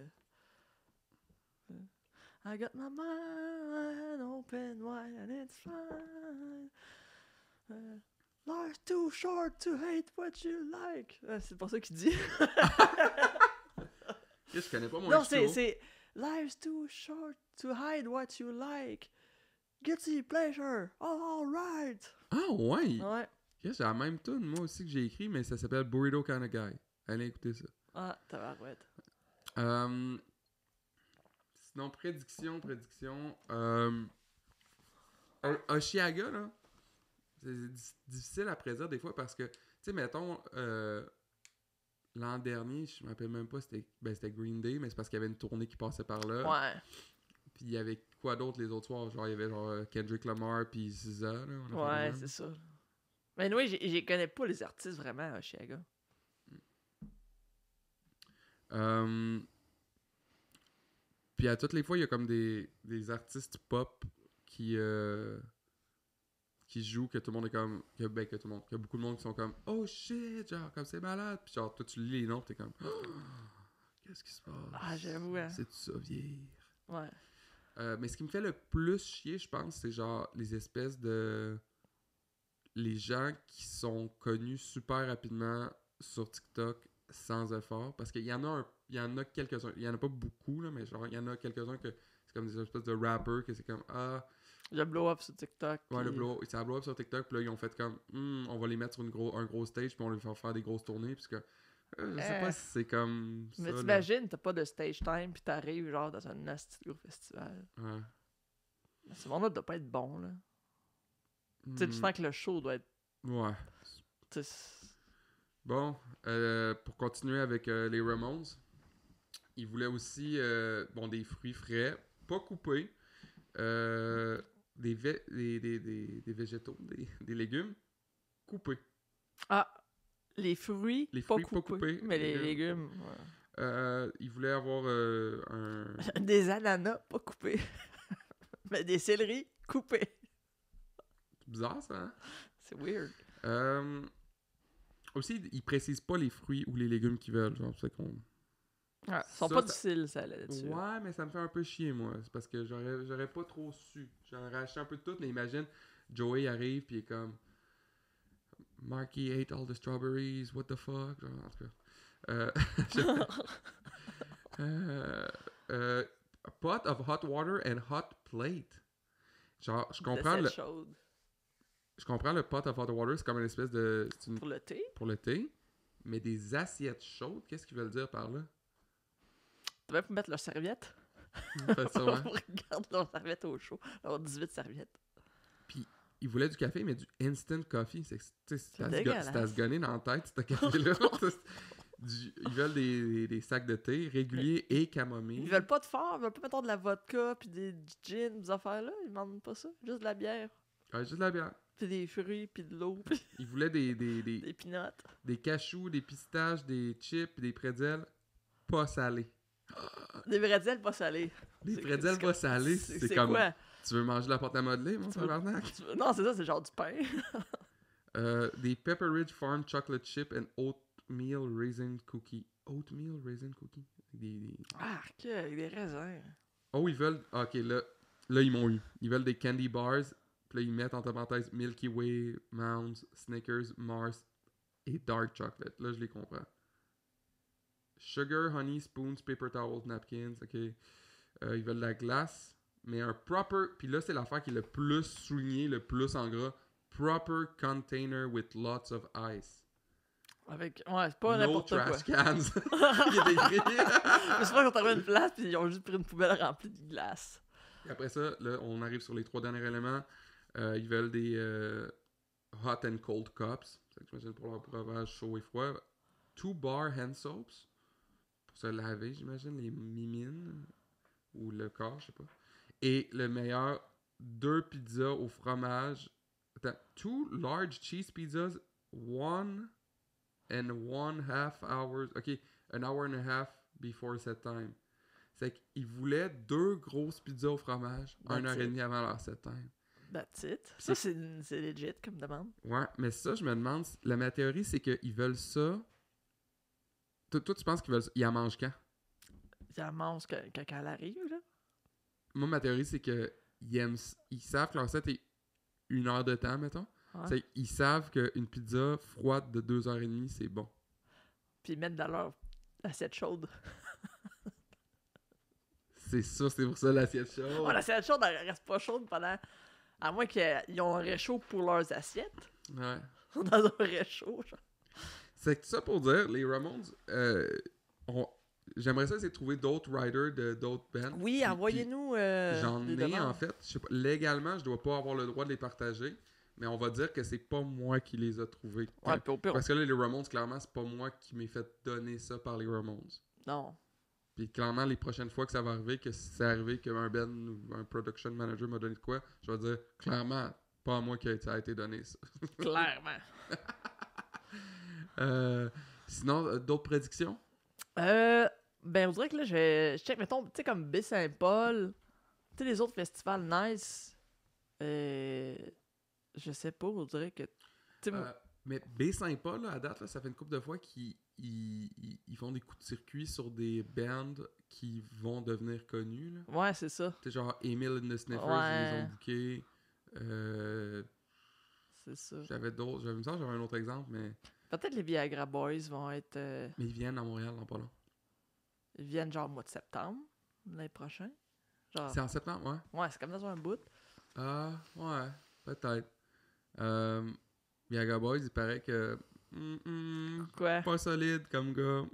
I got my mind open wide and it's fine. Life's too short to hate what you like. C'est pas ça qu'il dit. Je connais pas mon Non, H2O. c'est Life's too short to hide what you like. Guilty pleasure. All right. Ah, ouais! Ouais. J'ai la même tune, moi aussi, que j'ai écrit, mais ça s'appelle Burrito Kinda Guy. Allez écouter ça. Ah, tabarouette. Sinon, prédiction. Oshiaga, là, c'est difficile à prédire des fois parce que, tu sais, mettons, l'an dernier, je me rappelle même pas, c'était Green Day, mais c'est parce qu'il y avait une tournée qui passait par là. Ouais. Puis il y avait quoi d'autre les autres soirs? Genre, il y avait genre Kendrick Lamar puis SZA, là. Ouais, c'est ça. Mais oui, j'y connais pas les artistes vraiment à Chicago. Puis à toutes les fois, il y a comme des artistes pop qui jouent, que tout le monde est comme. Que tout le monde. Que beaucoup de monde qui sont comme oh shit, genre comme c'est malade. Puis genre, toi tu lis les noms, t'es comme oh, qu'est-ce qui se passe? Ah, j'avoue, hein. C'est ça, vieillir. Ouais. Mais ce qui me fait le plus chier, je pense, c'est genre les espèces de. Les gens qui sont connus super rapidement sur TikTok sans effort. Parce qu'il y en a quelques-uns. Il y en a pas beaucoup, là, mais genre, il y en a quelques-uns que c'est comme des espèces de rappers que c'est comme ah. Le blow-up sur TikTok. Ouais, puis... c'est un blow-up sur TikTok. Puis là, ils ont fait comme on va les mettre sur un gros stage. Puis on va leur faire des grosses tournées. Puisque je sais pas si c'est comme. Mais ça, t'imagines, t'as pas de stage time. Puis t'arrives genre dans un nasty gros festival. Ouais. Ce monde-là doit pas être bon, là. Tu sais, tu sens que le show doit être. Ouais. Bon, pour continuer avec les Ramones, ils voulaient aussi des fruits frais, pas coupés, des végétaux, des légumes coupés. Ah, les fruits pas coupés, mais les légumes. Ouais. Ils voulaient avoir des ananas pas coupés, mais des céleris coupés. C'est bizarre, ça, hein? C'est weird. Aussi, ils précisent pas les fruits ou les légumes qu'ils veulent. Genre, c'est qu'on. Ouais, ils sont pas difficiles, ça, là-dessus. Ouais, mais ça me fait un peu chier, moi. C'est parce que j'aurais pas trop su. J'aurais acheté un peu de tout, mais imagine, Joey arrive, puis il est comme. Marky ate all the strawberries, what the fuck? Genre, en tout cas. A pot of hot water and hot plate. Genre, je comprends je comprends le pot of hot water, c'est comme une espèce de... Pour le thé. Pour le thé. Mais des assiettes chaudes, qu'est-ce qu'ils veulent dire par là? Tu vas pour mettre leur serviette. Fait ça, ouais. Regarde leur serviette au chaud. Leur 18 serviettes. Puis, ils voulaient du café, mais du instant coffee. C'est à dégueulasse. se gonner dans la tête, ce café-là. Ils veulent des sacs de thé réguliers et camomille. Ils veulent pas de fort, ils veulent pas mettre de la vodka, puis du gin, des affaires-là. Ils demandent pas ça. Juste de la bière. Ouais, juste de la bière. Puis des fruits, puis de l'eau. Ils voulaient des peanuts. Des cachous, des pistaches, des chips, des pretzels pas salés. Des pretzels pas salés. Des pretzels pas salés, c'est comme... quoi? Tu veux manger de la pâte à modeler, mon tabarnak? Non, c'est ça, c'est genre du pain. Des Pepperidge Farm Chocolate Chip and Oatmeal Raisin Cookie. Oatmeal Raisin Cookie? Ah, avec des raisins. Oh, ils veulent... Ok, là, ils m'ont eu. Ils veulent des candy bars. Puis là, ils mettent entre parenthèses Milky Way, Mounds, Snickers, Mars et Dark Chocolate. Là, je les comprends. Sugar, honey, spoons, paper towels, napkins. Ok. Ils veulent de la glace. Mais un proper... Puis là, c'est l'affaire qui est le plus souligné, le plus en gras. Proper container with lots of ice. Avec... Ouais, c'est pas no n'importe quoi. trash cans. Il est écrit. Mais c'est pas qu'on t'arrive une place puis ils ont juste pris une poubelle remplie de glace. Et après ça, là, on arrive sur les 3 derniers éléments. Ils veulent des hot and cold cups. C'est j'imagine pour leur breuvage chaud et froid. 2 bar hand soaps. Pour se laver, j'imagine, les mimines. Ou le corps, je sais pas. Et le meilleur, 2 pizzas au fromage. Attends, 2 large cheese pizzas, 1 and 1/2 hours. Ok, an hour and a half before set time. C'est qu'ils voulaient 2 grosses pizzas au fromage, 1h30 avant leur set time. That's it. Ça, c'est legit comme demande. Ouais, mais ça, je me demande. Ma théorie, c'est qu'ils veulent ça. Toi, tu penses qu'ils veulent ça? Ils en mangent quand? Ils en mangent quand elle arrive, là. Moi, ma théorie, c'est que ils savent que leur set est 1 heure de temps, mettons. Ouais. Ils savent qu'une pizza froide de 2h30, c'est bon. Puis ils mettent dans leur assiette chaude. C'est ça, c'est pour ça l'assiette chaude. Ouais, l'assiette chaude, elle reste pas chaude pendant... À moins qu'ils ont un réchaud pour leurs assiettes. Ouais. Dans un réchaud, genre. C'est que ça pour dire, les Ramones, j'aimerais ça essayer de trouver d'autres writers d'autres bands. Oui, envoyez-nous j'en ai, demandes. en fait. Je sais pas, légalement, je dois pas avoir le droit de les partager. Mais on va dire que c'est pas moi qui les a trouvés. Ouais, pire. Parce que là, les Ramones, clairement, c'est pas moi qui m'ai fait donner ça par les Ramones. Non. Puis clairement, les prochaines fois que ça va arriver, que si c'est arrivé qu'un band ou un production manager m'a donné de quoi, je vais dire, clairement, pas à moi que ça a été donné, ça. Clairement. Sinon, d'autres prédictions? Ben, on dirait que là, je check, mettons, tu sais, comme Baie-Saint-Paul, tu sais, les autres festivals nice, je sais pas, on dirait que... Mais Baie-Saint-Paul, là, à date, là, ça fait une couple de fois qu'ils font des coups de circuit sur des bands qui vont devenir connus. Là. Ouais, c'est ça. Tu sais, genre Emil and the Sniffers, ouais. ils les ont bookés. C'est ça. J'avais un autre exemple, mais... Peut-être les Viagra Boys vont être... Mais ils viennent à Montréal dans pas long. Ils viennent genre au mois de septembre, l'année prochaine. Genre... C'est en septembre, ouais? Ouais, c'est comme dans un bout. Ah, ouais, peut-être. Viagra Boys, il paraît que... Quoi? Pas solide comme gars.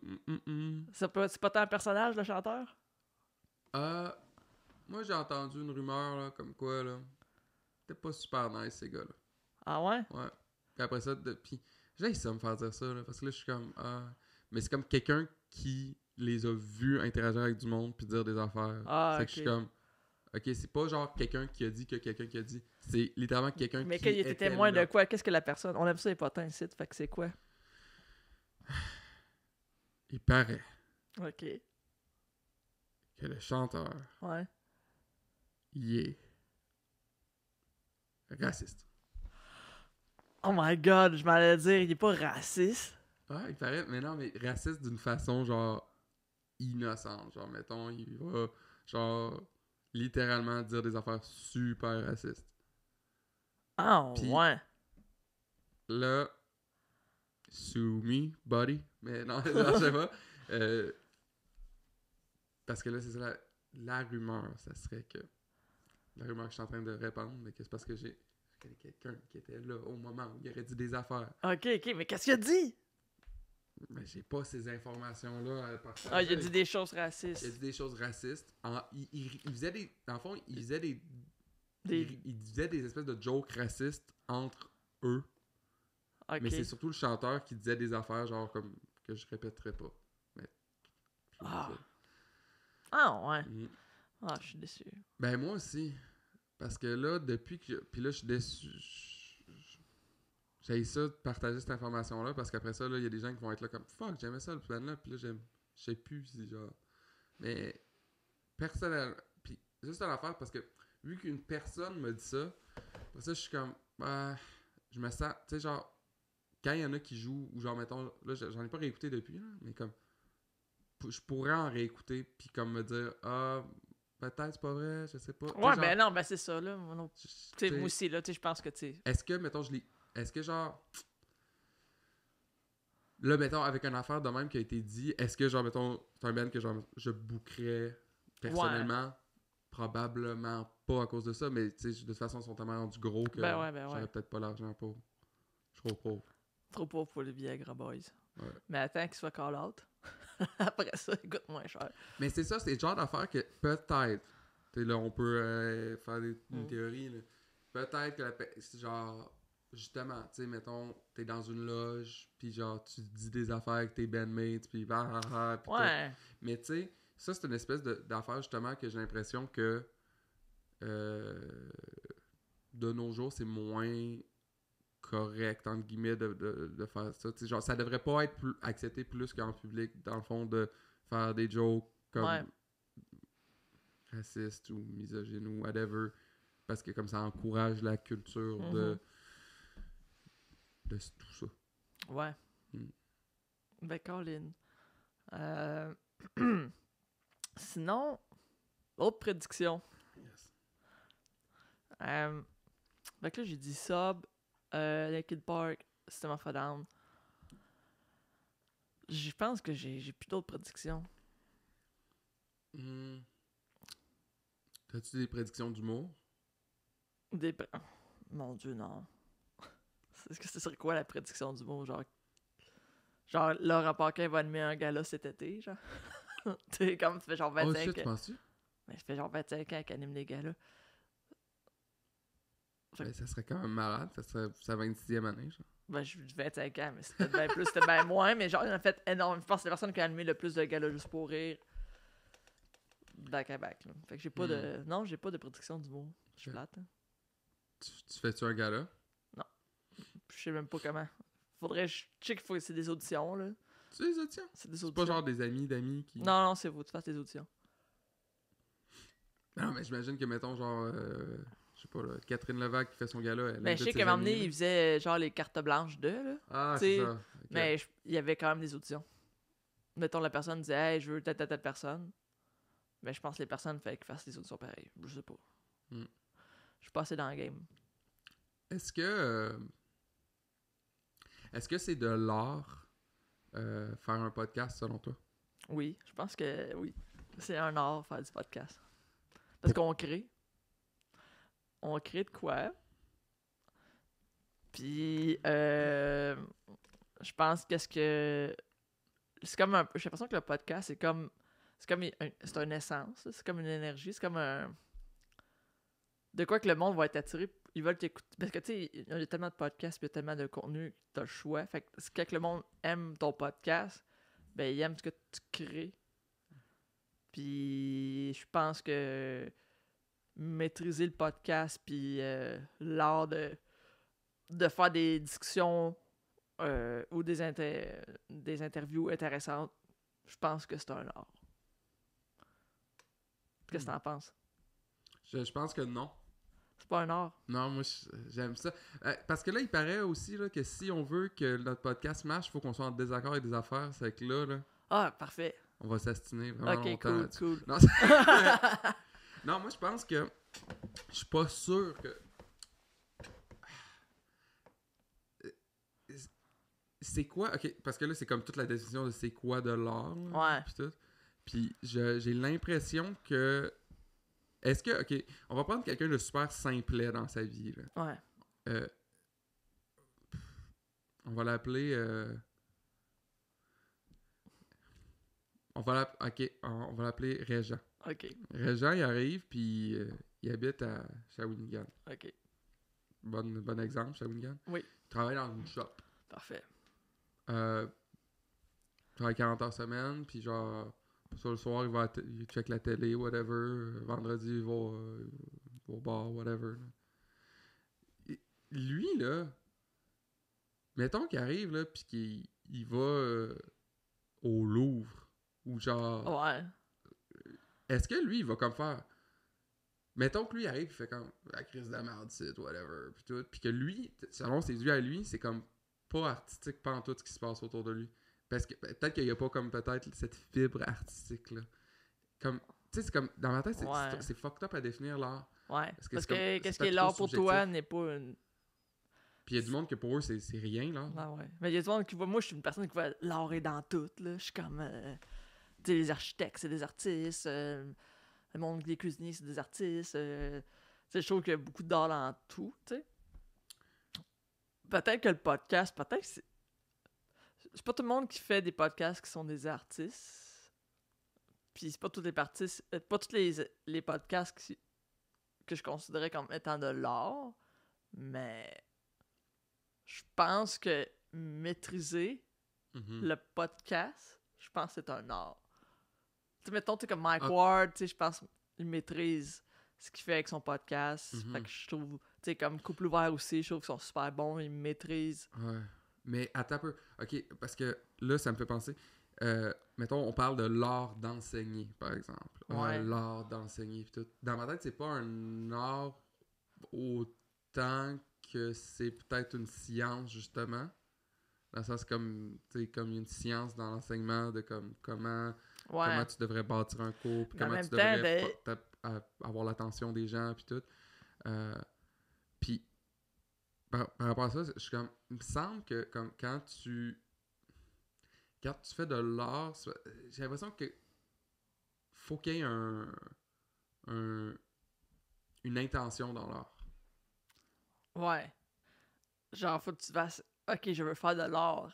C'est pas tant un personnage, le chanteur? Moi, j'ai entendu une rumeur, là, comme quoi, là... C'était pas super nice, ces gars-là. Ah ouais? Ouais. Puis après ça, puis j'ai ça me faire dire ça, là, parce que là, je suis comme... Mais c'est comme quelqu'un qui les a vus interagir avec du monde puis dire des affaires. Ah, c'est que je suis comme... Ok, c'est pas genre quelqu'un qui a dit que quelqu'un qui a dit. C'est littéralement quelqu'un qui. Mais qu'il était témoin de quoi? Qu'est-ce que la personne. On aime ça les potins ici, fait que c'est quoi? Il paraît. Ok. Que le chanteur. Ouais. Il est. Raciste. Oh my god, je m'allais dire, il est pas raciste. Ouais, il paraît. Mais non, mais raciste d'une façon genre. Innocente. Genre, mettons, il va. Genre. Littéralement dire des affaires super racistes. Ah, pis, ouais. Là, sue me, buddy. Mais non, je sais pas. Parce que là, c'est ça la rumeur. Ça serait que... La rumeur que je suis en train de répandre, mais que c'est parce que j'ai connais quelqu'un qui était là au moment où il aurait dit des affaires. Ok, mais qu'est-ce qu'il a dit? Mais j'ai pas ces informations-là à partager. Ah, il a dit des choses Il a racistes. dit des choses racistes. Il faisait des... Dans le fond, il faisait des... Des... Il disait des espèces de jokes racistes entre eux. Ok. Mais c'est surtout le chanteur qui disait des affaires genre comme que je répéterai pas. Mais... Ah. Ah, ouais. Mm. Ah, je suis déçu. Ben moi aussi. Parce que là, depuis que... Puis là, je suis déçu. J'ai ça de partager cette information-là parce qu'après ça, il y a des gens qui vont être là comme fuck, j'aimais ça le plan-là. Puis là, je sais plus si genre. Mais personnellement. Puis juste à l'affaire parce que vu qu'une personne me dit ça, après ça, je suis comme. Je me sens. Tu sais, genre. Quand il y en a qui jouent, ou genre, mettons. Là, j'en ai pas réécouté depuis, là, mais comme. Je pourrais en réécouter, puis comme me dire peut-être c'est pas vrai, je sais pas. Ouais, ben non, ben c'est ça, là. Moi T'sais, aussi, là, je pense que, tu sais. Est-ce que, mettons, est-ce que, genre. Là, mettons, avec une affaire de même qui a été dit, est-ce que, genre, mettons, c'est un band que, genre, je bookerais personnellement? Probablement pas à cause de ça, mais, tu sais, de toute façon, ils sont tellement rendus gros que j'aurais peut-être pas l'argent pour. Je suis trop pauvre. Trop pauvre pour le Viagra Boys. Ouais. Mais attends qu'il soit call-out. Après ça, il coûte moins cher. Mais c'est ça, c'est le genre d'affaire que peut-être, tu sais, là, on peut faire une théorie, là. Peut-être que c'est genre, justement, tu sais, mettons, t'es dans une loge, puis genre, tu dis des affaires avec tes bandmates, puis ouais. Mais tu sais, ça, c'est une espèce d'affaire, justement, que j'ai l'impression que de nos jours, c'est moins correct, entre guillemets, de faire ça. T'sais, genre, ça devrait pas être accepté plus qu'en public, dans le fond, de faire des jokes comme racistes ou misogynes ou whatever, parce que comme ça encourage la culture de tout ça. Ouais. Ben, Colin. Sinon, autre prédiction. Yes. Fait que là, j'ai dit Sub, Linkin Park, System of a Down. Je pense que j'ai plus d'autres prédictions. T'as-tu des prédictions d'humour? Mon Dieu, non. Est-ce que ce serait quoi la prédiction d'humour? Genre Laurent Paquin va animer un gala cet été, genre. Tu sais, comme ça fait genre 25 ans. Oh shit, tu penses-tu? Mais ça fait genre 25 ans qu'il anime les galas. Ben, ça serait quand même malade, ça serait sa 26e année, genre. Ben, je dis 25 ans, mais c'était bien plus, c'était bien moins, mais genre, il en a fait énorme. Je pense que c'est la personne qui a animé le plus de galas juste pour rire. Back à back, là. Fait que j'ai pas de. Non, j'ai pas de prédiction d'humour. Je suis plate. Hein. Tu fais-tu un gala? Non. Je sais même pas comment. Faudrait. Je sais qu'il faut que c'est des auditions, là. C'est des auditions? C'est des C'est auditions. pas genre des amis d'amis qui. Non, c'est vous, tu fasses des auditions. Non, mais j'imagine que, mettons, genre. Je sais pas, là, Catherine Levac qui fait son gala. Mais je sais qu'à un moment donné, il faisait genre les cartes blanches de, là. Ah, t'sais, c'est ça. Okay. Mais il y avait quand même des auditions. Mettons, la personne disait, hey, je veux telle personne. Mais je pense que les personnes fait qu'ils fassent des auditions pareilles. Je sais pas. Je suis pas assez dans le game. Est-ce que c'est de l'art faire un podcast selon toi? Oui, je pense que oui. C'est un art faire du podcast. Parce qu'on crée. On crée de quoi? Puis, je pense qu'est-ce que... C'est comme un peu... J'ai l'impression que le podcast, c'est comme une essence. C'est comme une énergie. C'est comme un... De quoi que le monde va être attiré. Ils veulent t'écouter. Parce que, tu sais, il y a tellement de podcasts, puis il y a tellement de contenu que t'as le choix. Fait que quand le monde aime ton podcast, ben, il aime ce que tu crées. Puis, je pense que maîtriser le podcast, puis l'art de faire des discussions ou des interviews intéressantes, je pense que c'est un art. Qu'est-ce que t'en penses? Je pense que non. C'est pas un art? Non, moi, j'aime ça. Parce que là, il paraît aussi là, que si on veut que notre podcast marche, il faut qu'on soit en désaccord avec des affaires. C'est que là, Ah, parfait. on va s'astiner vraiment longtemps. Ok, cool. Non, non, moi, je pense que je suis pas sûr que... C'est quoi? OK, parce que là, c'est comme toute la définition de c'est quoi de l'art. Ouais. Puis tout. Puis j'ai l'impression que... Est-ce que... OK, on va prendre quelqu'un de super simplet dans sa vie. Là. Ouais. Euh, on va l'appeler... on va l'appeler Régent. OK. Régent, il arrive, puis il habite à Shawinigan. OK. Bon exemple, Shawinigan. Oui. Il travaille dans une shop. Parfait. Il travaille 40 heures semaine, puis genre, sur le soir, il check la télé, whatever. Vendredi, il va au bar, whatever. Lui, là, mettons qu'il arrive, là, puis qu'il va au Louvre, ou genre... Ouais. Est-ce que lui, il va comme faire... Mettons que lui il arrive, il fait comme la crise de la merde, whatever, puis tout. Puis que lui, selon ses yeux à lui, c'est comme pas artistique, pas en tout ce qui se passe autour de lui. Parce que peut-être qu'il y a pas comme peut-être cette fibre artistique là. Comme, tu sais, c'est comme, dans ma tête, c'est fucked up à définir l'art. Ouais. Parce que qu'est-ce qui est l'art pour toi n'est pas une. Puis il y a du monde que pour eux, c'est rien, là. Ah ouais. Mais il y a du monde qui voit. Moi, je suis une personne qui voit l'art est dans tout, là. Je suis comme. Tu sais, les architectes, c'est des artistes. Le monde des cuisiniers, c'est des artistes. Tu sais, je trouve qu'il y a beaucoup d'art dans tout, tu sais. Peut-être que le podcast, peut-être que c'est pas tout le monde qui fait des podcasts qui sont des artistes. Puis c'est pas tous les parties, pas tous les podcasts que je considérais comme étant de l'art, mais je pense que maîtriser le podcast, je pense que c'est un art. Tu sais, mettons, tu sais, comme Mike Ward, tu sais, je pense qu'il maîtrise ce qu'il fait avec son podcast. Fait que je trouve, tu sais, comme Couple Ouvert aussi, je trouve qu'ils sont super bons, ils maîtrisent. Ouais. Mais attends un peu. OK, parce que là, ça me fait penser. Mettons, on parle de l'art d'enseigner, par exemple. Ouais. L'art d'enseigner pis tout. Dans ma tête, c'est pas un art autant que c'est peut-être une science, justement. Dans le sens comme, tu sais, comme il y a une science dans l'enseignement de comme comment tu devrais bâtir un cours, puis comment tu devrais avoir l'attention des gens, puis tout. Puis, par rapport à ça, je suis comme, il me semble que comme quand tu fais de l'art, j'ai l'impression que faut qu'il y ait une intention dans l'art. Ouais. Genre, faut que tu fasses, OK, je veux faire de l'art.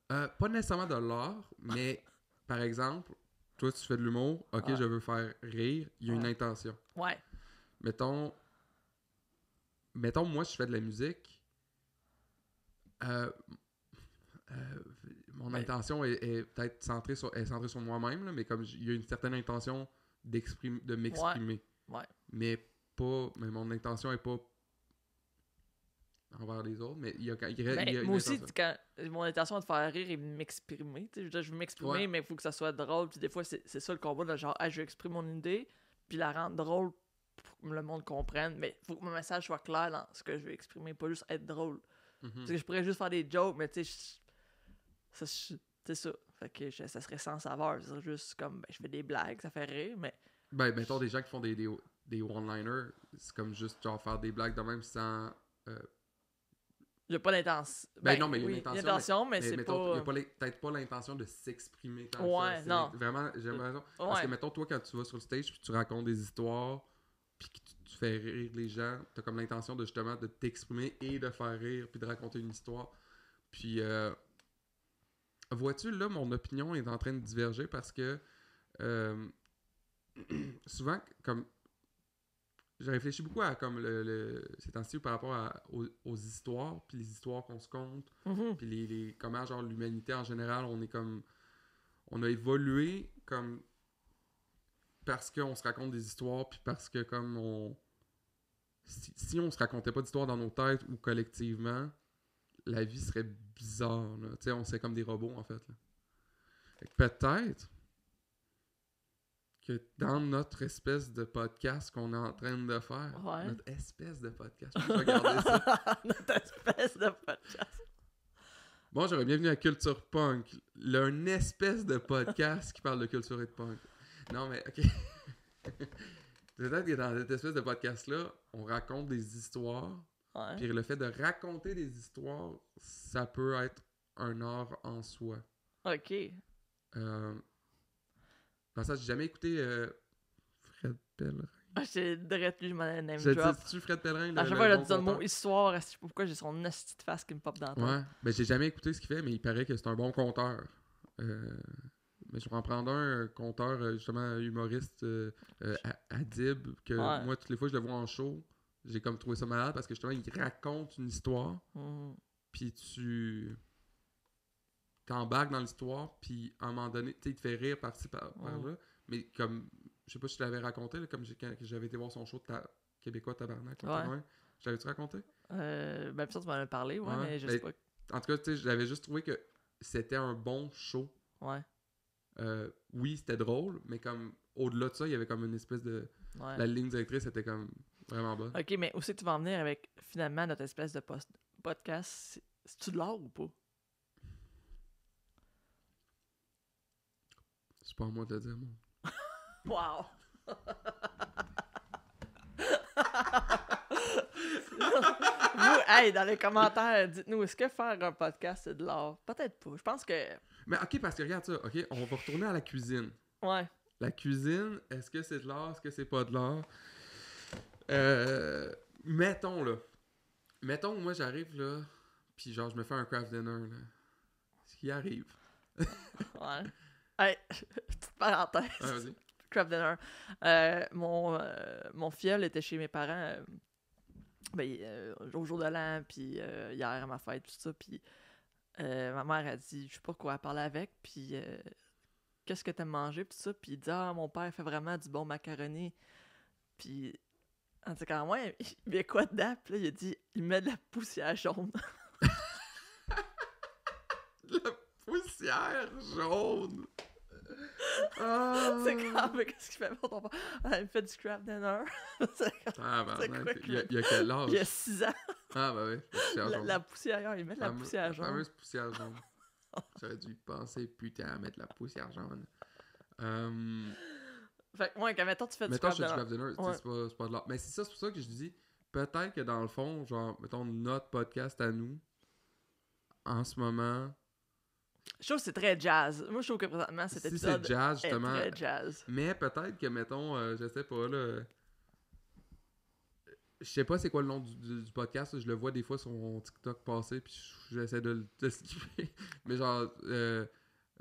Pas nécessairement de l'art, mais par exemple, toi, tu fais de l'humour, OK, je veux faire rire, il y a une intention. Ouais. Mettons, moi, je fais de la musique. Mon intention est peut-être centrée sur moi-même, là, mais comme il y a une certaine intention de m'exprimer. Ouais. Mais mon intention est pas envers les autres, mais il y a moi aussi, quand mon intention est de faire rire et de m'exprimer. Je veux m'exprimer, mais il faut que ça soit drôle. Puis des fois, c'est ça le combat de genre, je veux exprimer mon idée, puis la rendre drôle pour que le monde comprenne. Mais il faut que mon message soit clair dans ce que je veux exprimer, pas juste être drôle. Parce que je pourrais juste faire des jokes, mais tu sais, c'est ça. Fait que ça serait sans saveur. Ça serait juste comme, je fais des blagues, ça fait rire, mais. Mettons des gens qui font des one-liners, c'est comme juste genre faire des blagues de même sans. Il n'y a pas d'intention. Non, mais il y a une intention. Mais c'est mettons, pas. Il n'y a peut-être pas l'intention de s'exprimer tant ouais, que ça. non. Vraiment, j'ai l'impression. Parce que, mettons, toi, quand tu vas sur le stage puis tu racontes des histoires puis que tu fais rire les gens, tu as comme l'intention de justement de t'exprimer et de faire rire puis de raconter une histoire. Puis, vois-tu, là, mon opinion est en train de diverger parce que souvent, comme. J'ai réfléchi beaucoup à comme ces temps-ci par rapport aux histoires, puis les histoires qu'on se compte, puis les comment genre l'humanité en général, on a évolué comme parce qu'on se raconte des histoires, puis parce que comme si on se racontait pas d'histoires dans nos têtes ou collectivement, la vie serait bizarre, là. Tu sais, on serait comme des robots en fait, là. Fait que peut-être que dans notre espèce de podcast qu'on est en train de faire, notre espèce de podcast, je peux regarder ça. Notre espèce de podcast. Bonjour, bienvenue à Culture Punk, une espèce de podcast qui parle de culture et de punk. Non, mais ok. Peut-être que dans cette espèce de podcast-là, on raconte des histoires. Puis le fait de raconter des histoires, ça peut être un art en soi. Ok. Dans ça, j'ai jamais écouté Fred Pellerin. Ah, j'ai direct lui, je m'en ai name Je drop. dis, tu Fred Pellerin, À chaque fois, je dis le mot histoire, je sais pas pourquoi j'ai son asti de face qui me pop dans la tête. Ouais, ben j'ai jamais écouté ce qu'il fait, mais il paraît que c'est un bon conteur. Mais je vais en prendre un conteur, justement, humoriste, Adib, que Ouais. moi, toutes les fois que je le vois en show, j'ai comme trouvé ça malade parce que justement, il raconte une histoire, puis tu t'embarques dans l'histoire, puis à un moment donné, tu sais, il te fait rire par-ci, par-là, mais comme, je sais pas si je te l'avais raconté, là, comme quand j'avais été voir son show de Québécois Tabarnak, là, Ouais. je l'avais-tu raconté? Ben, ça, tu m'en as parlé, ouais, mais je sais pas. En tout cas, tu sais, j'avais juste trouvé que c'était un bon show. Ouais. Oui, c'était drôle, mais comme au-delà de ça, il y avait comme une espèce de... Ouais. La ligne directrice était comme vraiment bonne. Ok, mais où c'est que tu vas en venir avec finalement notre espèce de podcast? C'est-tu de l'art ou pas? C'est pas à moi de le dire, moi. Wow! Vous, hey, dans les commentaires, dites-nous, est-ce que faire un podcast, c'est de l'art? Peut-être pas. Je pense que... Mais ok, parce que regarde ça, ok, on va retourner à la cuisine. Ouais. La cuisine, est-ce que c'est de l'art, est-ce que c'est pas de l'art? Mettons, là. Mettons, moi, j'arrive, là, puis genre, je me fais un craft dinner, là. Ce qui arrive. Ouais. Hey, petite parenthèse. Ouais, vas-y. Craft dinner. Mon filleul était chez mes parents au jour de l'an, puis hier à ma fête, tout ça, puis ma mère a dit, je sais pas quoi, elle parlait avec, puis qu'est-ce que t'aimes manger, puis tout ça, puis il dit, ah, mon père fait vraiment du bon macaroni, puis en tout cas, moi, il met quoi dedans, puis là, il a dit, il met de la poussière jaune. De la poussière jaune! Ah. C'est comme, mais qu'est-ce qu'il fait pour ton père? Ah, il me fait du craft dinner. C'est Ah, ben, c'est quoi il y a quel âge? il y a 6 ans. Ah, ben oui, poussière jaune. La poussière, il met de la poussière La jaune. fameuse poussière jaune. J'aurais dû y penser, putain, à mettre de la poussière jaune. Fait que, ouais, quand mettons, tu fais du Mettons, craft je fais du dinner. craft dinner, c'est pas de l'art. Mais c'est ça, c'est pour ça que je dis, peut-être que dans le fond, genre, mettons, notre podcast à nous, en ce moment... Je trouve que c'est très jazz. Moi, je trouve que présentement, cet Si épisode c'est jazz, est justement... très jazz. Mais peut-être que, mettons, je sais pas, là... Je sais pas c'est quoi le nom du podcast, là, je le vois des fois sur mon TikTok passer, puis j'essaie de le skipper. Mais genre... je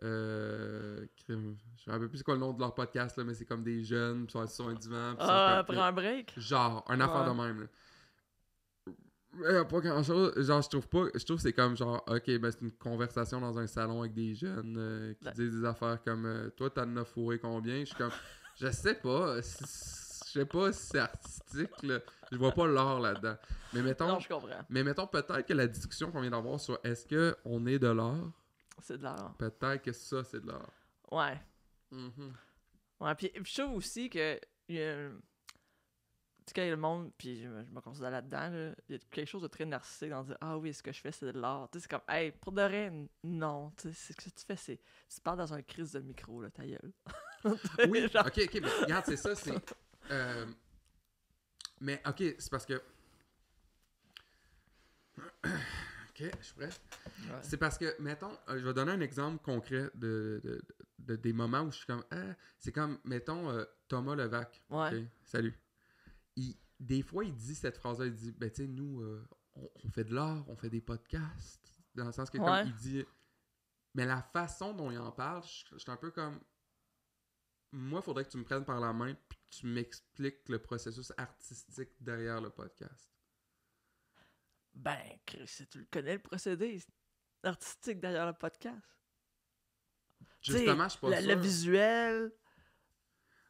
sais un peu plus c'est quoi le nom de leur podcast, là, mais c'est comme des jeunes, puis ils sont assis sur un divan. Ah, prends un break. Genre, un affaire de même, là. Pas grand chose. Genre, je trouve que c'est comme genre, ok, ben c'est une conversation dans un salon avec des jeunes qui disent des affaires comme toi, t'en as fourré combien? Je suis comme, je sais pas. Je sais pas si c'est artistique, là. Je vois pas l'art là-dedans. Mais mettons, Non, je comprends. mais mettons peut-être que la discussion qu'on vient d'avoir sur est-ce qu'on est de l'art, C'est de l'art. peut-être que ça, c'est de l'art. Ouais. Mm-hmm. Ouais, puis je trouve aussi que tu sais, quand le monde, puis je me considère là-dedans, là, il y a quelque chose de très narcissique dans dire ah oui, ce que je fais, c'est de l'art. Tu sais, c'est comme, hey, pour de vrai, non. Tu sais, ce que tu fais, c'est. Tu parles dans un crise de micro, là, ta gueule. Oui, Genre... ok, mais regarde, c'est ça, c'est. Mais ok, c'est parce que. Ok, je suis prêt. Ouais. C'est parce que, mettons, je vais donner un exemple concret de des moments où je suis comme. C'est comme, mettons, Thomas Levac. Ouais. Okay, salut. Des fois, il dit cette phrase-là, il dit, ben, tu sais, nous, on fait de l'art, on fait des podcasts. Dans le sens que, comme il dit. Mais la façon dont il en parle, je suis un peu comme. Moi, il faudrait que tu me prennes par la main puis que tu m'expliques le processus artistique derrière le podcast. Ben, Chris, tu le connais, le procédé artistique derrière le podcast. Justement, je suis pas sûr. Le visuel,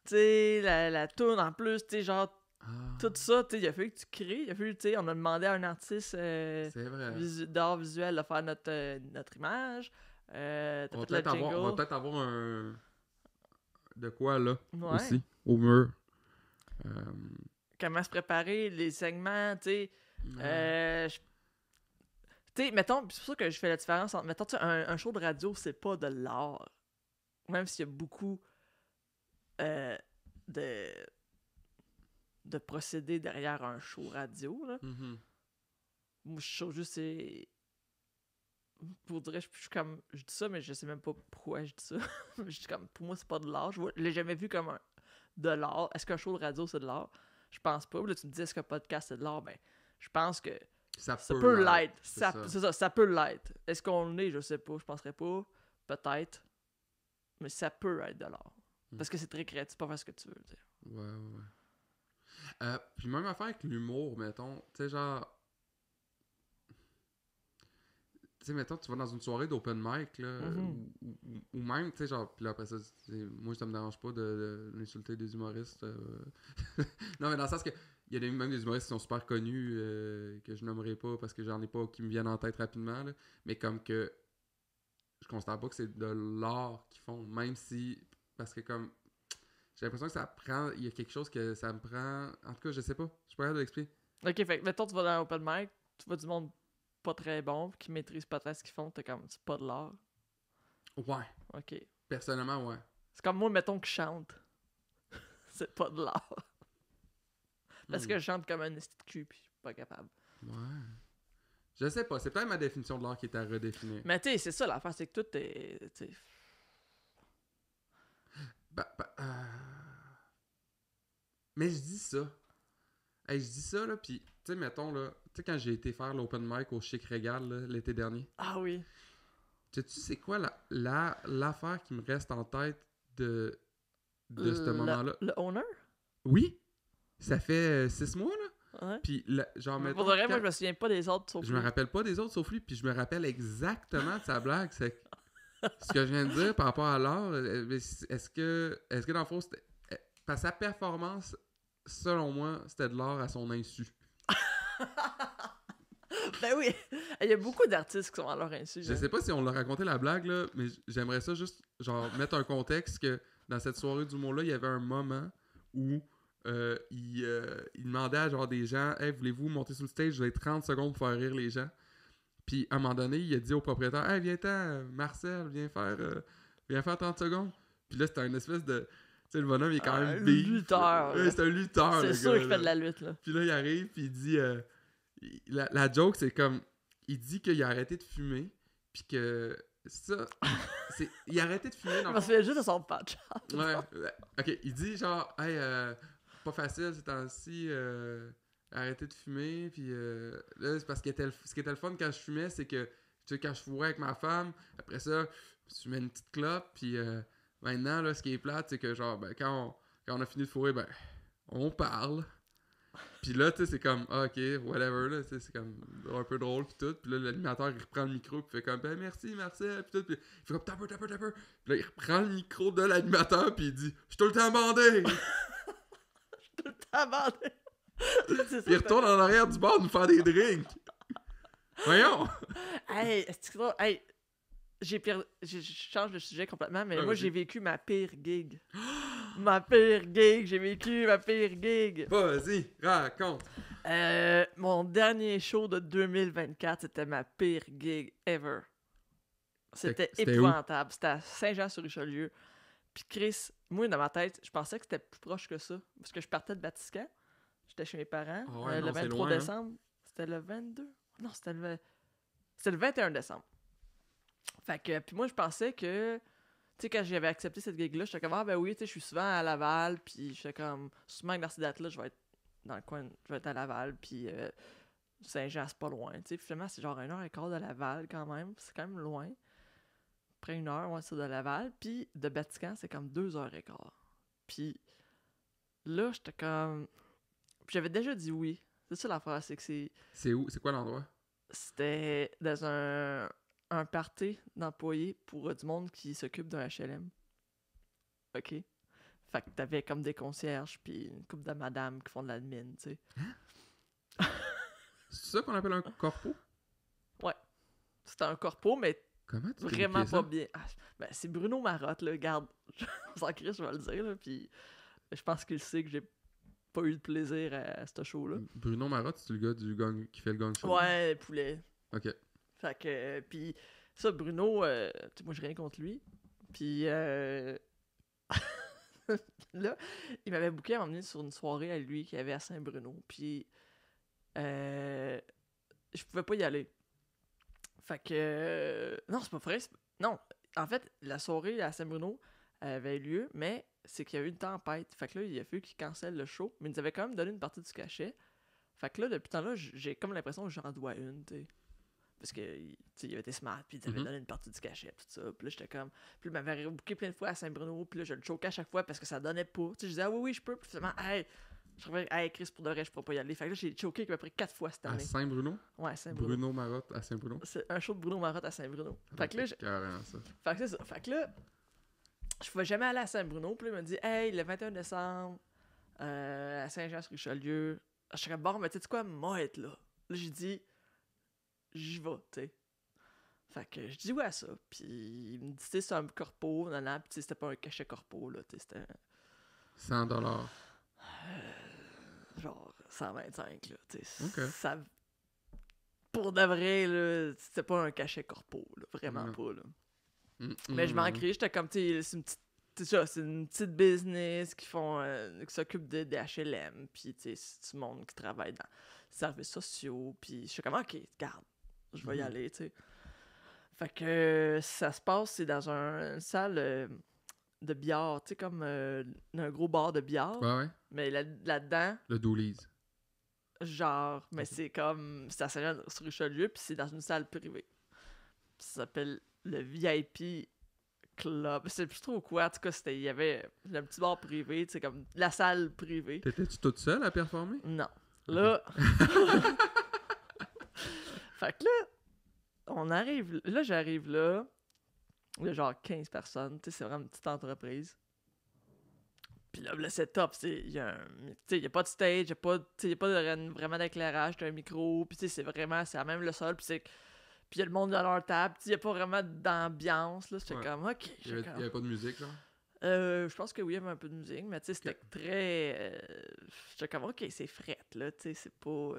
tu sais, la toune en plus, tu sais, genre, tout ça, tu sais, il a fallu que tu crées. Il a fallu, tu sais, on a demandé à un artiste c'est vrai. d'art visuel de faire notre image. T'as On fait le jingle. va peut-être avoir un... De quoi, là, Ouais. aussi, au mur. Comment se préparer, les segments, tu sais. Tu sais, mettons, c'est pour ça que je fais la différence entre, mettons, tu sais, un show de radio, c'est pas de l'art. Même s'il y a beaucoup de procédés derrière un show radio, là. Mm-hmm. Moi, je trouve juste, c'est... Pour dire, je suis comme... Je dis ça, mais je sais même pas pourquoi je dis ça. Je dis comme, pour moi, c'est pas de l'art. Je l'ai jamais vu comme de l'art. Est-ce qu'un show de radio, c'est de l'art? Je pense pas. Puis là, tu me dis, est-ce qu'un podcast, c'est de l'art? Ben, je pense que Ça ça peut l'être. l'être. Ça peut l'être. Est-ce qu'on l'est? Je sais pas. Je penserais pas. Peut-être. Mais ça peut être de l'art. Parce que c'est très créatif, pas faire ce que tu veux. T'sais. Ouais. Puis même affaire avec l'humour, mettons. Tu sais, genre... Tu sais, mettons, tu vas dans une soirée d'open mic, là, ou même, tu sais, genre, puis là, après ça, moi, ça me dérange pas d'insulter des humoristes. Non, mais dans le sens que, il y a même des humoristes qui sont super connus, que je nommerai pas parce que j'en ai pas qui me viennent en tête rapidement, là, mais comme que, je considère pas que c'est de l'art qu'ils font, même si, parce que comme, j'ai l'impression que ça prend, il y a quelque chose que ça me prend, en tout cas, je sais pas, je suis pas capable de l'expliquer. Ok, fait que, mettons, tu vas dans un open mic, tu vois du monde pas très bon, qui maîtrise pas très ce qu'ils font, t'es comme, c'est pas de l'art. Ouais. Ok. Personnellement, ouais. C'est comme moi, mettons, que je chante. C'est pas de l'art. Parce que je chante comme un esti de cul, pis je suis pas capable. Ouais. Je sais pas, c'est peut-être ma définition de l'art qui est à redéfinir. Mais tu sais, c'est ça l'affaire, c'est que tout est. T'sais... Mais je dis ça. Hey, je dis ça, là, pis, tu sais, mettons, là, tu sais, quand j'ai été faire l'open mic au Chic Régal, là, l'été dernier. Ah oui. Tu sais, c'est quoi l'affaire qui me reste en tête de ce moment-là? Le owner? Oui! Ça fait 6 mois, là. Ouais. Puis, genre, mettons... Pour de vrai, moi, je me souviens pas des autres, sauf Je me rappelle pas des autres, sauf lui, puis je me rappelle exactement de sa blague. C'est ce que je viens de dire par rapport à l'art. Est-ce que dans le fond, c'était... Parce que sa performance, selon moi, c'était de l'art à son insu. Ben oui! Il y a beaucoup d'artistes qui sont à leur insu. Je sais pas si on l'a raconté la blague, là, mais j'aimerais ça juste, genre, mettre un contexte que dans cette soirée d'humour-là, il y avait un moment où il demandait à genre des gens « Hey, voulez-vous monter sur le stage? Vous avez 30 secondes pour faire rire les gens. » Puis à un moment donné, il a dit au propriétaire « Hey, viens-t'en, Marcel, viens faire 30 secondes. » Puis là, c'était une espèce de... Tu sais, le bonhomme, il est quand même un beef. lutteur. Ouais, c'est un lutteur, c'est le sûr gars, qu'il là. fait de la lutte, là. Puis là, il arrive, puis il dit... la joke, c'est comme... Il dit qu'il a arrêté de fumer, puis que... Ça... il a arrêté de fumer, dans Je le me fond. souviens juste de son patch. Ouais. Ok, il dit genre, hey, pas facile ces temps-ci, arrêter de fumer. Puis là, c'est parce que ce qui était le fun quand je fumais, c'est que, tu sais, quand je fourrais avec ma femme, après ça, je fumais une petite clope. Puis maintenant, là, ce qui est plate, c'est que, genre, ben, quand on a fini de fourrer, ben, on parle. Puis là, tu sais, c'est comme, ah, ok, whatever, là, tu sais, c'est comme un peu drôle, puis tout. Puis là, l'animateur, il reprend le micro, puis fait comme, ben merci, Marcel, puis tout. Puis il fait comme, taper. Puis là, il reprend le micro de l'animateur, puis il dit, je suis tout le temps bandé. Je suis tout le temps bandé. Puis il retourne en arrière du bar nous faire des drinks. Voyons. Hey, est-ce que hey, je change de sujet complètement, mais Ah, moi, vas-y. j'ai vécu ma pire gig. Ma pire gig, j'ai vécu ma pire gig. Vas-y, raconte. Mon dernier show de 2024, c'était ma pire gig ever. C'était C'était épouvantable. C'était à Saint-Jean-sur-Richelieu. Puis Chris, moi, dans ma tête, je pensais que c'était plus proche que ça. Parce que je partais de Batiscan. J'étais chez mes parents. Ah ouais, le non, c'est 23 loin, hein. décembre. C'était le 22? Non, c'était le 21 décembre. Fait que, puis moi, je pensais que... Tu sais, quand j'avais accepté cette gig-là, j'étais comme, ah ben oui, tu sais, je suis souvent à Laval, puis j'étais comme, souvent avec cette date-là, je vais être dans le coin, je vais être à Laval, puis Saint-Jean, c'est pas loin, tu sais. Finalement, c'est genre 1h15 de Laval, quand même, c'est quand même loin. Après 1 heure, ouais, c'est de Laval, puis de Batiscan, c'est comme 2h15. Puis là, j'étais comme... Puis j'avais déjà dit oui. C'est ça l'affaire, c'est que C'est où? C'est quoi l'endroit? c'était dans un party d'employés pour du monde qui s'occupe d'un HLM. OK? Fait que t'avais comme des concierges puis une couple de madames qui font de l'admin, tu sais. C'est ça qu'on appelle un corpo? C'était un corpo, mais Comment tu vraiment qualifies ça? pas bien. Ah, ben, c'est Bruno Marotte, là, garde. Sans Christ, je vais le dire, là, puis je pense qu'il sait que j'ai pas eu de plaisir à ce show-là. Bruno Marotte, c'est le gars qui fait le gang show? Ouais, poulet. Ok. Fait que, puis ça, Bruno, tu sais, moi, j'ai rien contre lui. Puis là, il m'avait booké à m'emmener sur une soirée à lui qu'il y avait à Saint-Bruno. Puis je pouvais pas y aller. Fait que... non, c'est pas vrai. Non, en fait, la soirée à Saint-Bruno avait lieu, mais c'est qu'il y a eu une tempête. Fait que là, il a fallu qu'ils cancellent le show, mais ils nous avaient quand même donné une partie du cachet. Fait que là, depuis ce temps-là, j'ai comme l'impression que j'en dois une, tu sais. Parce que, tu sais, il avait été smart, puis ils avaient donné une partie du cachet, tout ça. Puis là, j'étais comme. Puis là, il m'avait rebooké plein de fois à Saint-Bruno, puis là, je le choquais à chaque fois parce que ça donnait pas. Tu sais, je disais, ah oui, je peux. Puis finalement, je trouvais, Chris, pour de vrai, je pourrais pas y aller. Fait que là, j'ai choqué à peu près 4 fois cette À année. Saint-Bruno? Ouais, à Saint-Bruno. Bruno Marotte à Saint-Bruno? C'est un show de Bruno Marotte à Saint-Bruno. Fait que là, Carrément ça. fait que c'est ça. Fait que là, je pouvais jamais aller à Saint-Bruno. Puis là, il m'a dit, hey, le 21 décembre, à Saint-Jean-sur-Richelieu. Je suis comme, bon, mais tu sais quoi, moi être là. Là, j'ai dit, j'y vais, tu sais. Fait que je dis ouais à ça. Puis il me dit, tu sais, c'est un corpo, nanana. Puis tu sais, c'était pas un cachet corpo, là. Tu sais, c'était. $100. Genre 125, là. Tu sais. Ok. Ça. Pour de vrai, là, c'était pas un cachet corpo, là. Vraiment Non. pas, là. Mais je m'en crie, j'étais comme, tu sais, c'est une petite. C'est ça, c'est une petite business qui s'occupe de HLM, puis tu sais, c'est du monde qui travaille dans les services sociaux, puis je suis comme, ok, garde, je vais y aller, tu sais. Fait que ça se passe, c'est dans une salle de billard, tu sais, comme un gros bar de billard, Ouais. mais là-dedans, Le Doolies. genre, mais c'est comme, c'est à Saint-Jean-sur-Richelieu, puis c'est dans une salle privée. Puis ça s'appelle le VIP Club. C'est plus trop quoi, en tout cas, il y avait un petit bar privé, tu sais, comme la salle privée. T'étais-tu toute seule à performer? Non. Là. Fait que là, on arrive. Là, j'arrive là. Il y a genre 15 personnes. Tu sais, c'est vraiment une petite entreprise. Puis là, le setup, il y a pas de stage, il y a pas vraiment d'éclairage, t'as un micro. Puis tu sais, c'est à même le sol. Puis il y a le monde dans leur table. Il n'y a pas vraiment d'ambiance. Là, j'étais comme, ok. Il y avait pas de musique, genre? Je pense que oui, il y avait un peu de musique, mais tu sais, c'était très. J'étais comme, ok, c'est fret, là, tu sais, c'est pas.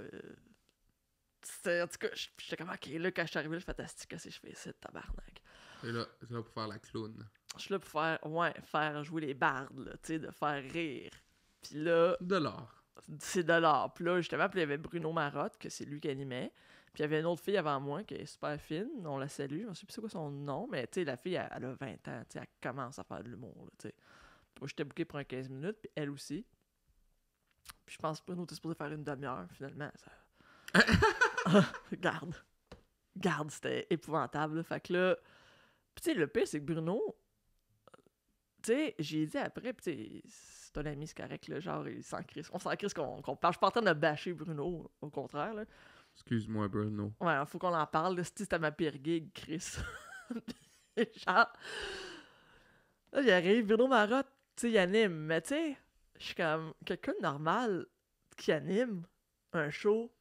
En tout cas, j'étais comme, ok, là, quand je suis arrivé, je fais fantastique, qu'est-ce que je fais ici, tabarnak. T'es là pour faire la clown. Je suis là pour faire jouer les bardes, là, tu sais, de faire rire. Puis là. De l'art. C'est de l'art. Puis là, justement, puis il y avait Bruno Marotte, que c'est lui qui animait. Puis il y avait une autre fille avant moi qui est super fine, on la salue, je ne sais plus c'est quoi son nom, mais tu sais, la fille, elle a 20 ans, tu sais, elle commence à faire de l'humour, tu sais. Moi, j'étais booké pour un 15 minutes, puis elle aussi. Puis je pense que Bruno était supposé faire une demi-heure, finalement. Ça... Garde, c'était épouvantable, là. Fait que là... Puis tu sais, le pire, c'est que Bruno... Tu sais, j'ai dit après, puis tu sais, c'est un ami, c'est correct, là, genre, il s'en crisse. On s'en crisse qu'on parle. Je suis pas en train de bâcher Bruno, au contraire, là. Excuse-moi, Bruno. Ouais, faut qu'on en parle. C'était ma pire gig, Chris. Genre, là, il arrive, Bruno Marotte, tu sais, il anime. Mais tu sais, je suis comme quelqu'un de normal qui anime un show.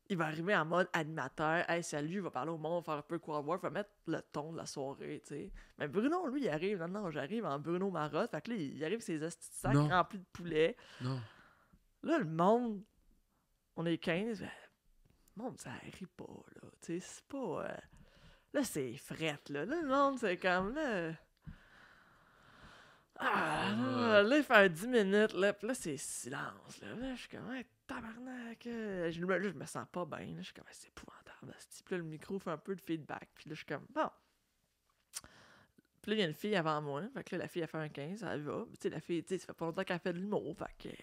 Il va arriver en mode animateur. Hey, salut, il va parler au monde, faire un peu crowd work, va mettre le ton de la soirée, tu sais. Mais Bruno, lui, il arrive. Non, j'arrive en Bruno Marotte. Fait que là, il arrive avec ses hosties de sacs remplis de poulet. Non. Là, le monde, on est 15, ben, le monde, ça rit pas, là. Tu sais, c'est pas... Là, c'est fret, là. Là, le monde, c'est comme, là... là, il fait un 10 minutes, là, pis là, c'est silence, là. Là, je suis comme, hey, tabarnak. Là, je me sens pas bien, là. Je suis comme, c'est épouvantable. Puis là, le micro fait un peu de feedback. Puis là, je suis comme, bon. Puis là, il y a une fille avant moi. Fait que là, la fille, elle fait un 15, elle va. Tu sais, la fille, tu sais, ça fait pas longtemps qu'elle fait de l'humour. Fait que...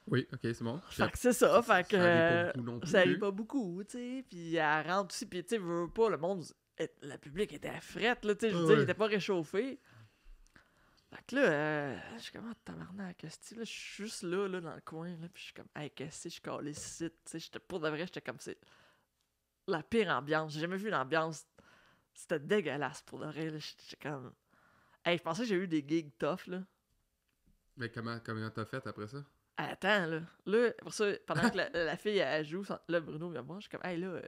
Oui, ok, c'est bon. Fait que c'est ça, fait que ça arrive arrive pas beaucoup, tu sais, puis elle rentre aussi, puis tu sais, veut pas, le monde, le public était à frette, là, tu sais, je veux dire, il était pas réchauffé. Fait que là, je suis comme, tabarnak, qu'est-ce que là, je suis juste là, dans le coin, là, puis je suis comme, hey, qu'est-ce que je suis calé ici, tu sais, pour de vrai, j'étais comme, c'est la pire ambiance, j'ai jamais vu l'ambiance, c'était dégueulasse, pour de vrai, là, j'étais comme, hey, je pensais que j'ai eu des gigs tough, là. Mais comment t'as fait après ça? Attends, là. Là, pour ça, pendant que la fille, elle joue, là, Bruno vient me voir, je suis comme, hey, là,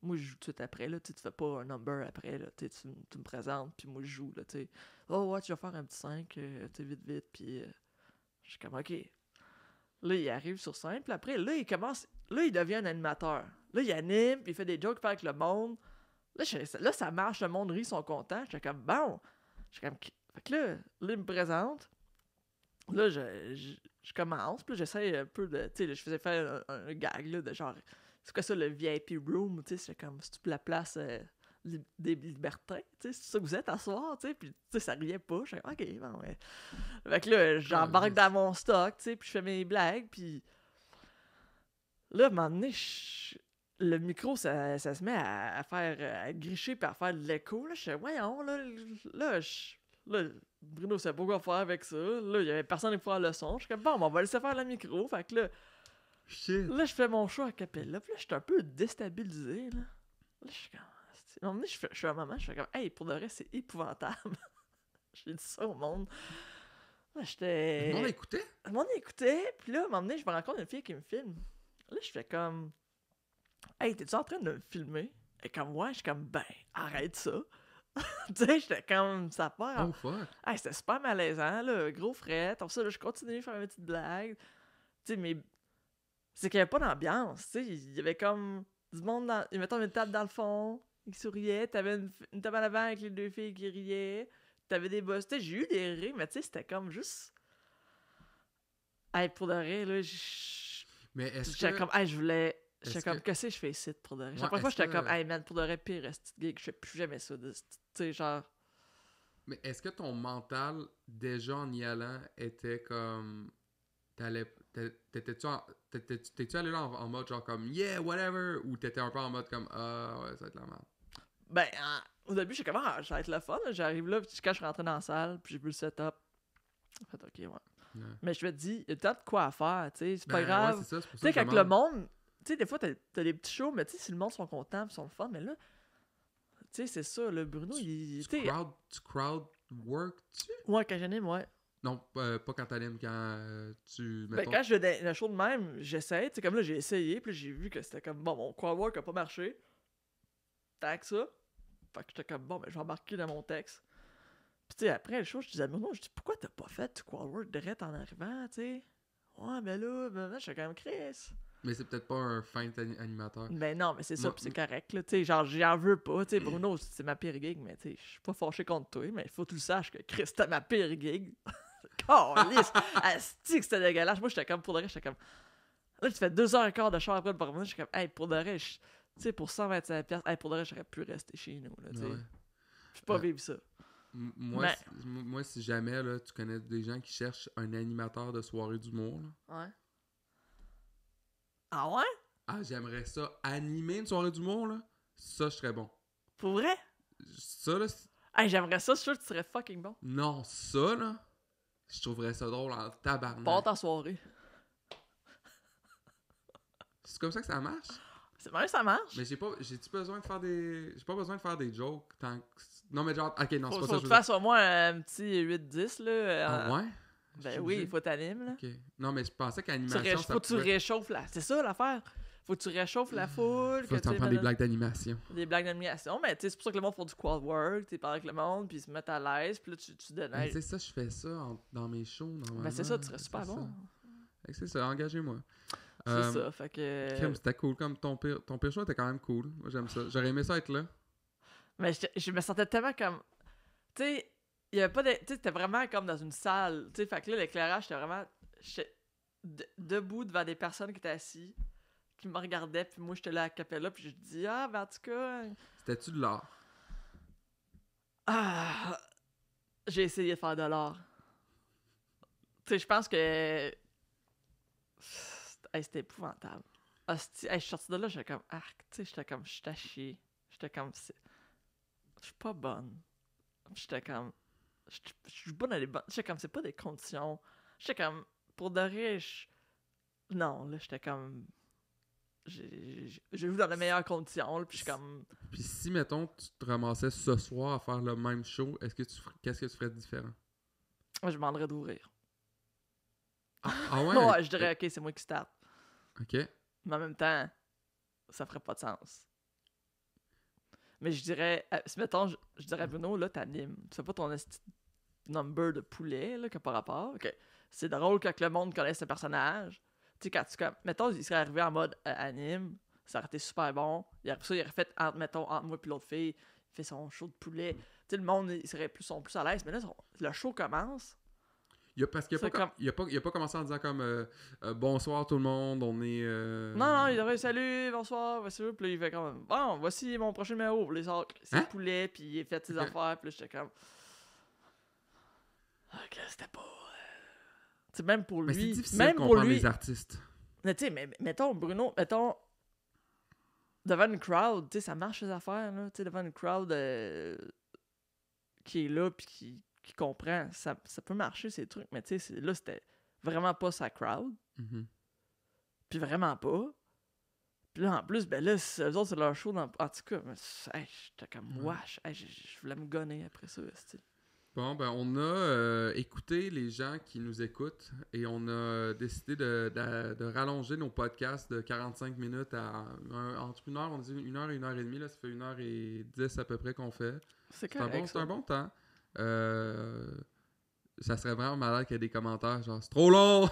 moi, je joue tout de suite après, là, tu fais pas un number après, là, tu me présentes, puis moi, je joue, là, tu sais. Oh, ouais, tu vas faire un petit 5, tu sais, vite, puis je suis comme, ok. Là, il arrive sur scène, puis après, là, il devient un animateur. Là, il anime, puis il fait des jokes avec le monde. Là, ça marche, le monde rit, ils sont contents. Je suis comme, bon. Je suis comme, fait que là, il me présente. Là, je commence, puis j'essaie un peu de... Tu sais, je faisais faire un gag, là, de genre... C'est quoi ça, le VIP room, tu sais? C'est comme, c'est toute la place des libertins, tu sais, c'est ça que vous êtes à soir, tu sais, puis tu sais, ça riait pas, je suis comme, ok, bon, ouais. Fait que là, j'embarque dans mon stock, tu sais, puis je fais mes blagues, puis là, à un moment donné, le micro, ça se met à faire, à gricher, puis à faire de l'écho, là, je fais, voyons, là, Bruno sait pas quoi faire avec ça, là, il y avait personne qui pouvait faire le son, je suis comme, bon, on va laisser faire le micro, fait que là, Shit. là, je fais mon show à cappella, puis là, je suis un peu déstabilisé, là. Là, je suis comme... À un moment donné, je suis à un moment, je fais comme, hey, pour de vrai, c'est épouvantable. J'ai dit ça au monde. Là, j'étais... Le monde écoutait? Le monde écoutait, puis là, à un moment donné, je me rends compte d'une fille qui me filme. Là, je fais comme, hey, t'es-tu en train de me filmer? Et comme, ouais, je suis comme, ben, arrête ça. Tu sais, j'étais comme, ça part. Oh fuck. Hey, c'était super malaisant, là, gros fret. Après ça, là, je continue à faire une petite blague. Tu sais, mais c'est qu'il n'y avait pas d'ambiance, tu sais. Il y avait comme du monde dans... Mettons une table dans le fond, qui souriait. T'avais une table à l'avant avec les deux filles qui riaient. T'avais des boss. Tu sais, j'ai eu des rires, mais tu sais, c'était comme juste... Hey, pour de vrai, là, Mais est-ce j'étais que... comme, hey, je voulais... J'étais est-ce comme, que- qu'est-ce que je fais ici, pour de vrai? Ouais, Chaque fois, est-ce j'étais que- comme, hey, man, pour de vrai, pire, petite gig, je fais plus jamais ça. Tu sais, genre... Mais est-ce que ton mental, déjà en y allant, était comme... T'étais-tu allé là en mode genre comme yeah, whatever, ou t'étais un peu en mode comme ah ouais, ça va être la merde? Ben, au début, j'étais comme, ah, ça va être le fun, là. J'arrive là, puis quand je suis rentré dans la salle, puis j'ai vu le setup, j'ai fait, ok, ouais. Ouais. Mais je me dis, il y a tant de quoi à faire, tu sais, c'est pas Ben, grave. ouais, c'est ça, c'est pour Tu ça sais, que je quand le demande. monde, tu sais, des fois, t'as des petits shows, mais tu sais, si le monde sont contents, pis sont le fun, mais là, tu sais, c'est ça, le Bruno, il. Tu sais, Tu crowd work-tu? ouais, quand j'anime, ouais. Non, pas quand t'animes, quand tu... Ben, Mettons... quand je fais un show de même, j'essaie, tu sais, comme là, j'ai essayé, puis là, j'ai vu que c'était comme, bon, mon crowd work a pas marché. Tac, ça. Fait que j'étais comme, bon, ben, je vais embarquer dans mon texte. Puis, tu sais, après le show, je disais à Bruno, je dis, pourquoi t'as pas fait du crowd work direct en arrivant, tu sais? Ouais, ben là, j'étais comme, Chris. Mais c'est peut-être pas un fin animateur. Ben non, mais c'est ça, Moi- pis c'est correct, là, tu sais, genre, j'en veux pas, tu sais, Bruno, c'est ma pire gig, mais tu sais, je suis pas fâché contre toi, mais il faut que tu le saches que Chris, c'était ma pire gig. Calisse! Asti que c'était dégueulasse. Moi, j'étais comme, pour de vrai, j'étais comme... Là, tu fais 2h15 de char après le parlement, j'étais comme, hey, pour de vrai, tu sais, pour 125$, hey, pour de vrai, j'aurais pu rester chez nous, là, tu sais. Ouais. Je peux pas vivre ça. Moi, Mais- moi, si jamais là, tu connais des gens qui cherchent un animateur de soirée d'humour, là, Ouais. Ah ouais? ah, j'aimerais ça. Animer une soirée d'humour, là, ça, je serais bon. Pour vrai? Ça, là, Hey, j'aimerais ça, je suis sûr que tu serais fucking bon. non, ça, là, je trouverais ça drôle en tabarnak. Pas ta soirée. C'est comme ça que ça marche? C'est même ça marche. Mais j'ai-tu besoin de faire des... J'ai pas besoin de faire des jokes tant que... Non, mais genre... Ok, non, c'est Faut pas ça que que tu je veux dire. fasses au moins un petit 8-10, là. Ah ouais? Je Ben suis oui, obligé? il faut t'animer, là. Ok. Non, mais je pensais Tu qu'animation, faut que tu réchauffes la... C'est ça, l'affaire. Faut que tu réchauffes la foule. Faut que t'en tu prendre des blagues d'animation. des blagues d'animation, mais tu sais, c'est pour ça que le monde font du quad work, tu parles avec le monde, puis ils se mettent à l'aise, puis là, tu donnes. Ben, c'est ça, je fais ça dans mes shows, normalement. Ben, c'est ça, tu serais super C'est bon. ça. Fait que c'est ça, engagez-moi. C'est ça, fait que. Kim, c'était cool, comme ton pire show était quand même cool. Moi, j'aime ça. J'aurais aimé ça être là. Mais je me sentais tellement comme. Tu sais, il y avait pas de. Tu sais, c'était vraiment comme dans une salle. Tu sais, fait que là, l'éclairage, c'était vraiment. J'étais debout devant des personnes qui étaient assises, qui me regardaient, puis moi, j'étais là à Capella, puis je dis, ah, ben, en tout cas. C'était-tu de l'art? Ah. J'ai essayé de faire de l'art. Tu sais, je pense que. Hey, c'était épouvantable. Hostie, hey, je suis sorti de là, j'étais comme arc, tu sais, j'étais comme, j'étais à chier. J'étais comme, je suis pas bonne. J'étais comme, je suis bonne à les bonnes. J'étais comme, c'est pas des conditions. J'étais comme, pour de vrai, non, là, j'étais comme, j'ai joué dans les meilleures conditions, là, puis je suis comme, Puis si, mettons, tu te ramassais ce soir à faire le même show, qu'est-ce que tu ferais de différent? moi, je demanderais d'ouvrir. Ah ouais? Ouais, je dirais, ok, c'est moi qui start. Ok. Mais en même temps, ça ferait pas de sens. Mais je dirais, si mettons, je dirais à Bruno, là, t'animes. Tu fais pas ton number de poulet, là, qui a pas rapport. Ok. C'est drôle quand le monde connaisse ce personnage. Tu sais, quand tu comme. Mettons, il serait arrivé en mode anime, ça aurait été super bon. Il aurait fait, entre moi et l'autre fille, il fait son show de poulet. Tu sais, le monde, ils seraient plus à l'aise. Mais là, le show commence. Parce qu'il C'est a pas commencé en disant comme bonsoir tout le monde, on est. Non, il aurait salut, bonsoir, voici. Puis là, il fait comme bon, voici mon prochain numéro. Puis là, il sort ses poulets, puis il fait ses affaires. Puis là, j'étais comme. Ok, c'était pas. Tu sais, même pour lui. Mais c'est difficile même de pour comprendre lui. les artistes. Mais tu sais, mettons, Bruno, devant une crowd, tu sais, ça marche ces affaires, là. Tu sais, devant une crowd qui est là, puis qui comprend. Ça peut marcher, ces trucs. Mais tu sais, là, c'était vraiment pas sa crowd. Mm-hmm. Puis vraiment pas. Puis là, en plus, ben là, eux autres, c'est leur show. En tout cas, j'étais comme wesh. Je voulais me gonner après ça. C'ti. Bon, ben on a écouté les gens qui nous écoutent et on a décidé de rallonger nos podcasts de 45 minutes à entre 1 heure, on dit 1 heure et 1 heure et demie, là, ça fait 1 heure et 10 à peu près qu'on fait. C'est correct, C'est un bon temps. Ça serait vraiment malade qu'il y ait des commentaires genre c'est trop long!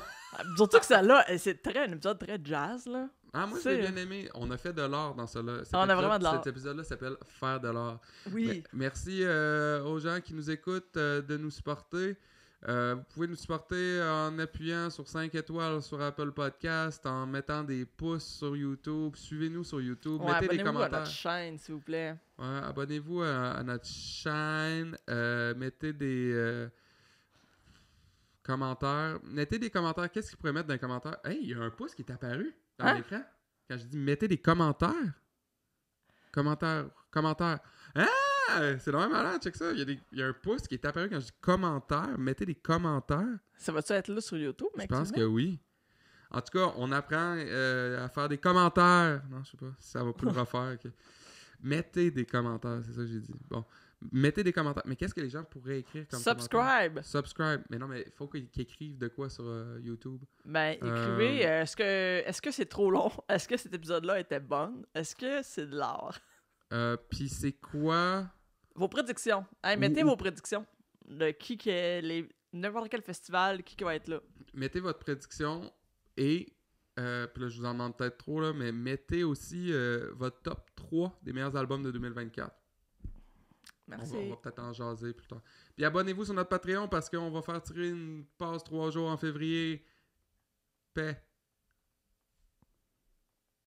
Surtout que ça là, c'est un épisode très jazz, là. Ah, moi, j'ai bien aimé. On a fait de l'art dans cela. On a vraiment de l'art. Cet épisode-là s'appelle « Faire de l'art ». Oui. Merci aux gens qui nous écoutent de nous supporter. Vous pouvez nous supporter en appuyant sur 5 étoiles sur Apple Podcast, en mettant des pouces sur YouTube. Suivez-nous sur YouTube. Mettez des commentaires. Abonnez-vous à notre chaîne, s'il vous plaît. Ouais, abonnez-vous à notre chaîne. Mettez des commentaires. Mettez des commentaires. Qu'est-ce qu'ils pourraient mettre dans les commentaires? Hey, il y a un pouce qui est apparu dans l'écran. Quand je dis mettez des commentaires. Commentaires. Ah! C'est vraiment malade, check ça. Il y a un pouce qui est apparu quand je dis commentaires. Mettez des commentaires. Ça va-tu être là sur YouTube, mec? Je pense que oui. En tout cas, on apprend à faire des commentaires. Non, je sais pas. Ça va pas le refaire. Okay. Mettez des commentaires, c'est ça que j'ai dit. Bon. Mettez des commentaires. Mais qu'est-ce que les gens pourraient écrire comme commentaire? Subscribe. Mais non, mais il faut qu'ils écrivent de quoi sur YouTube? Ben, écrivez. Est-ce que c'est trop long? Est-ce que cet épisode-là était bon? Est-ce que c'est de l'art? Puis c'est quoi? Vos prédictions. Hey, mettez vos prédictions de qui est n'importe quel festival, qui va être là. Mettez votre prédiction et puis là, je vous en demande peut-être trop, là, mais mettez aussi votre top 3 des meilleurs albums de 2024. Merci. On va peut-être en jaser plus tard. Puis abonnez-vous sur notre Patreon parce qu'on va faire tirer une passe 3 jours en février. Paix.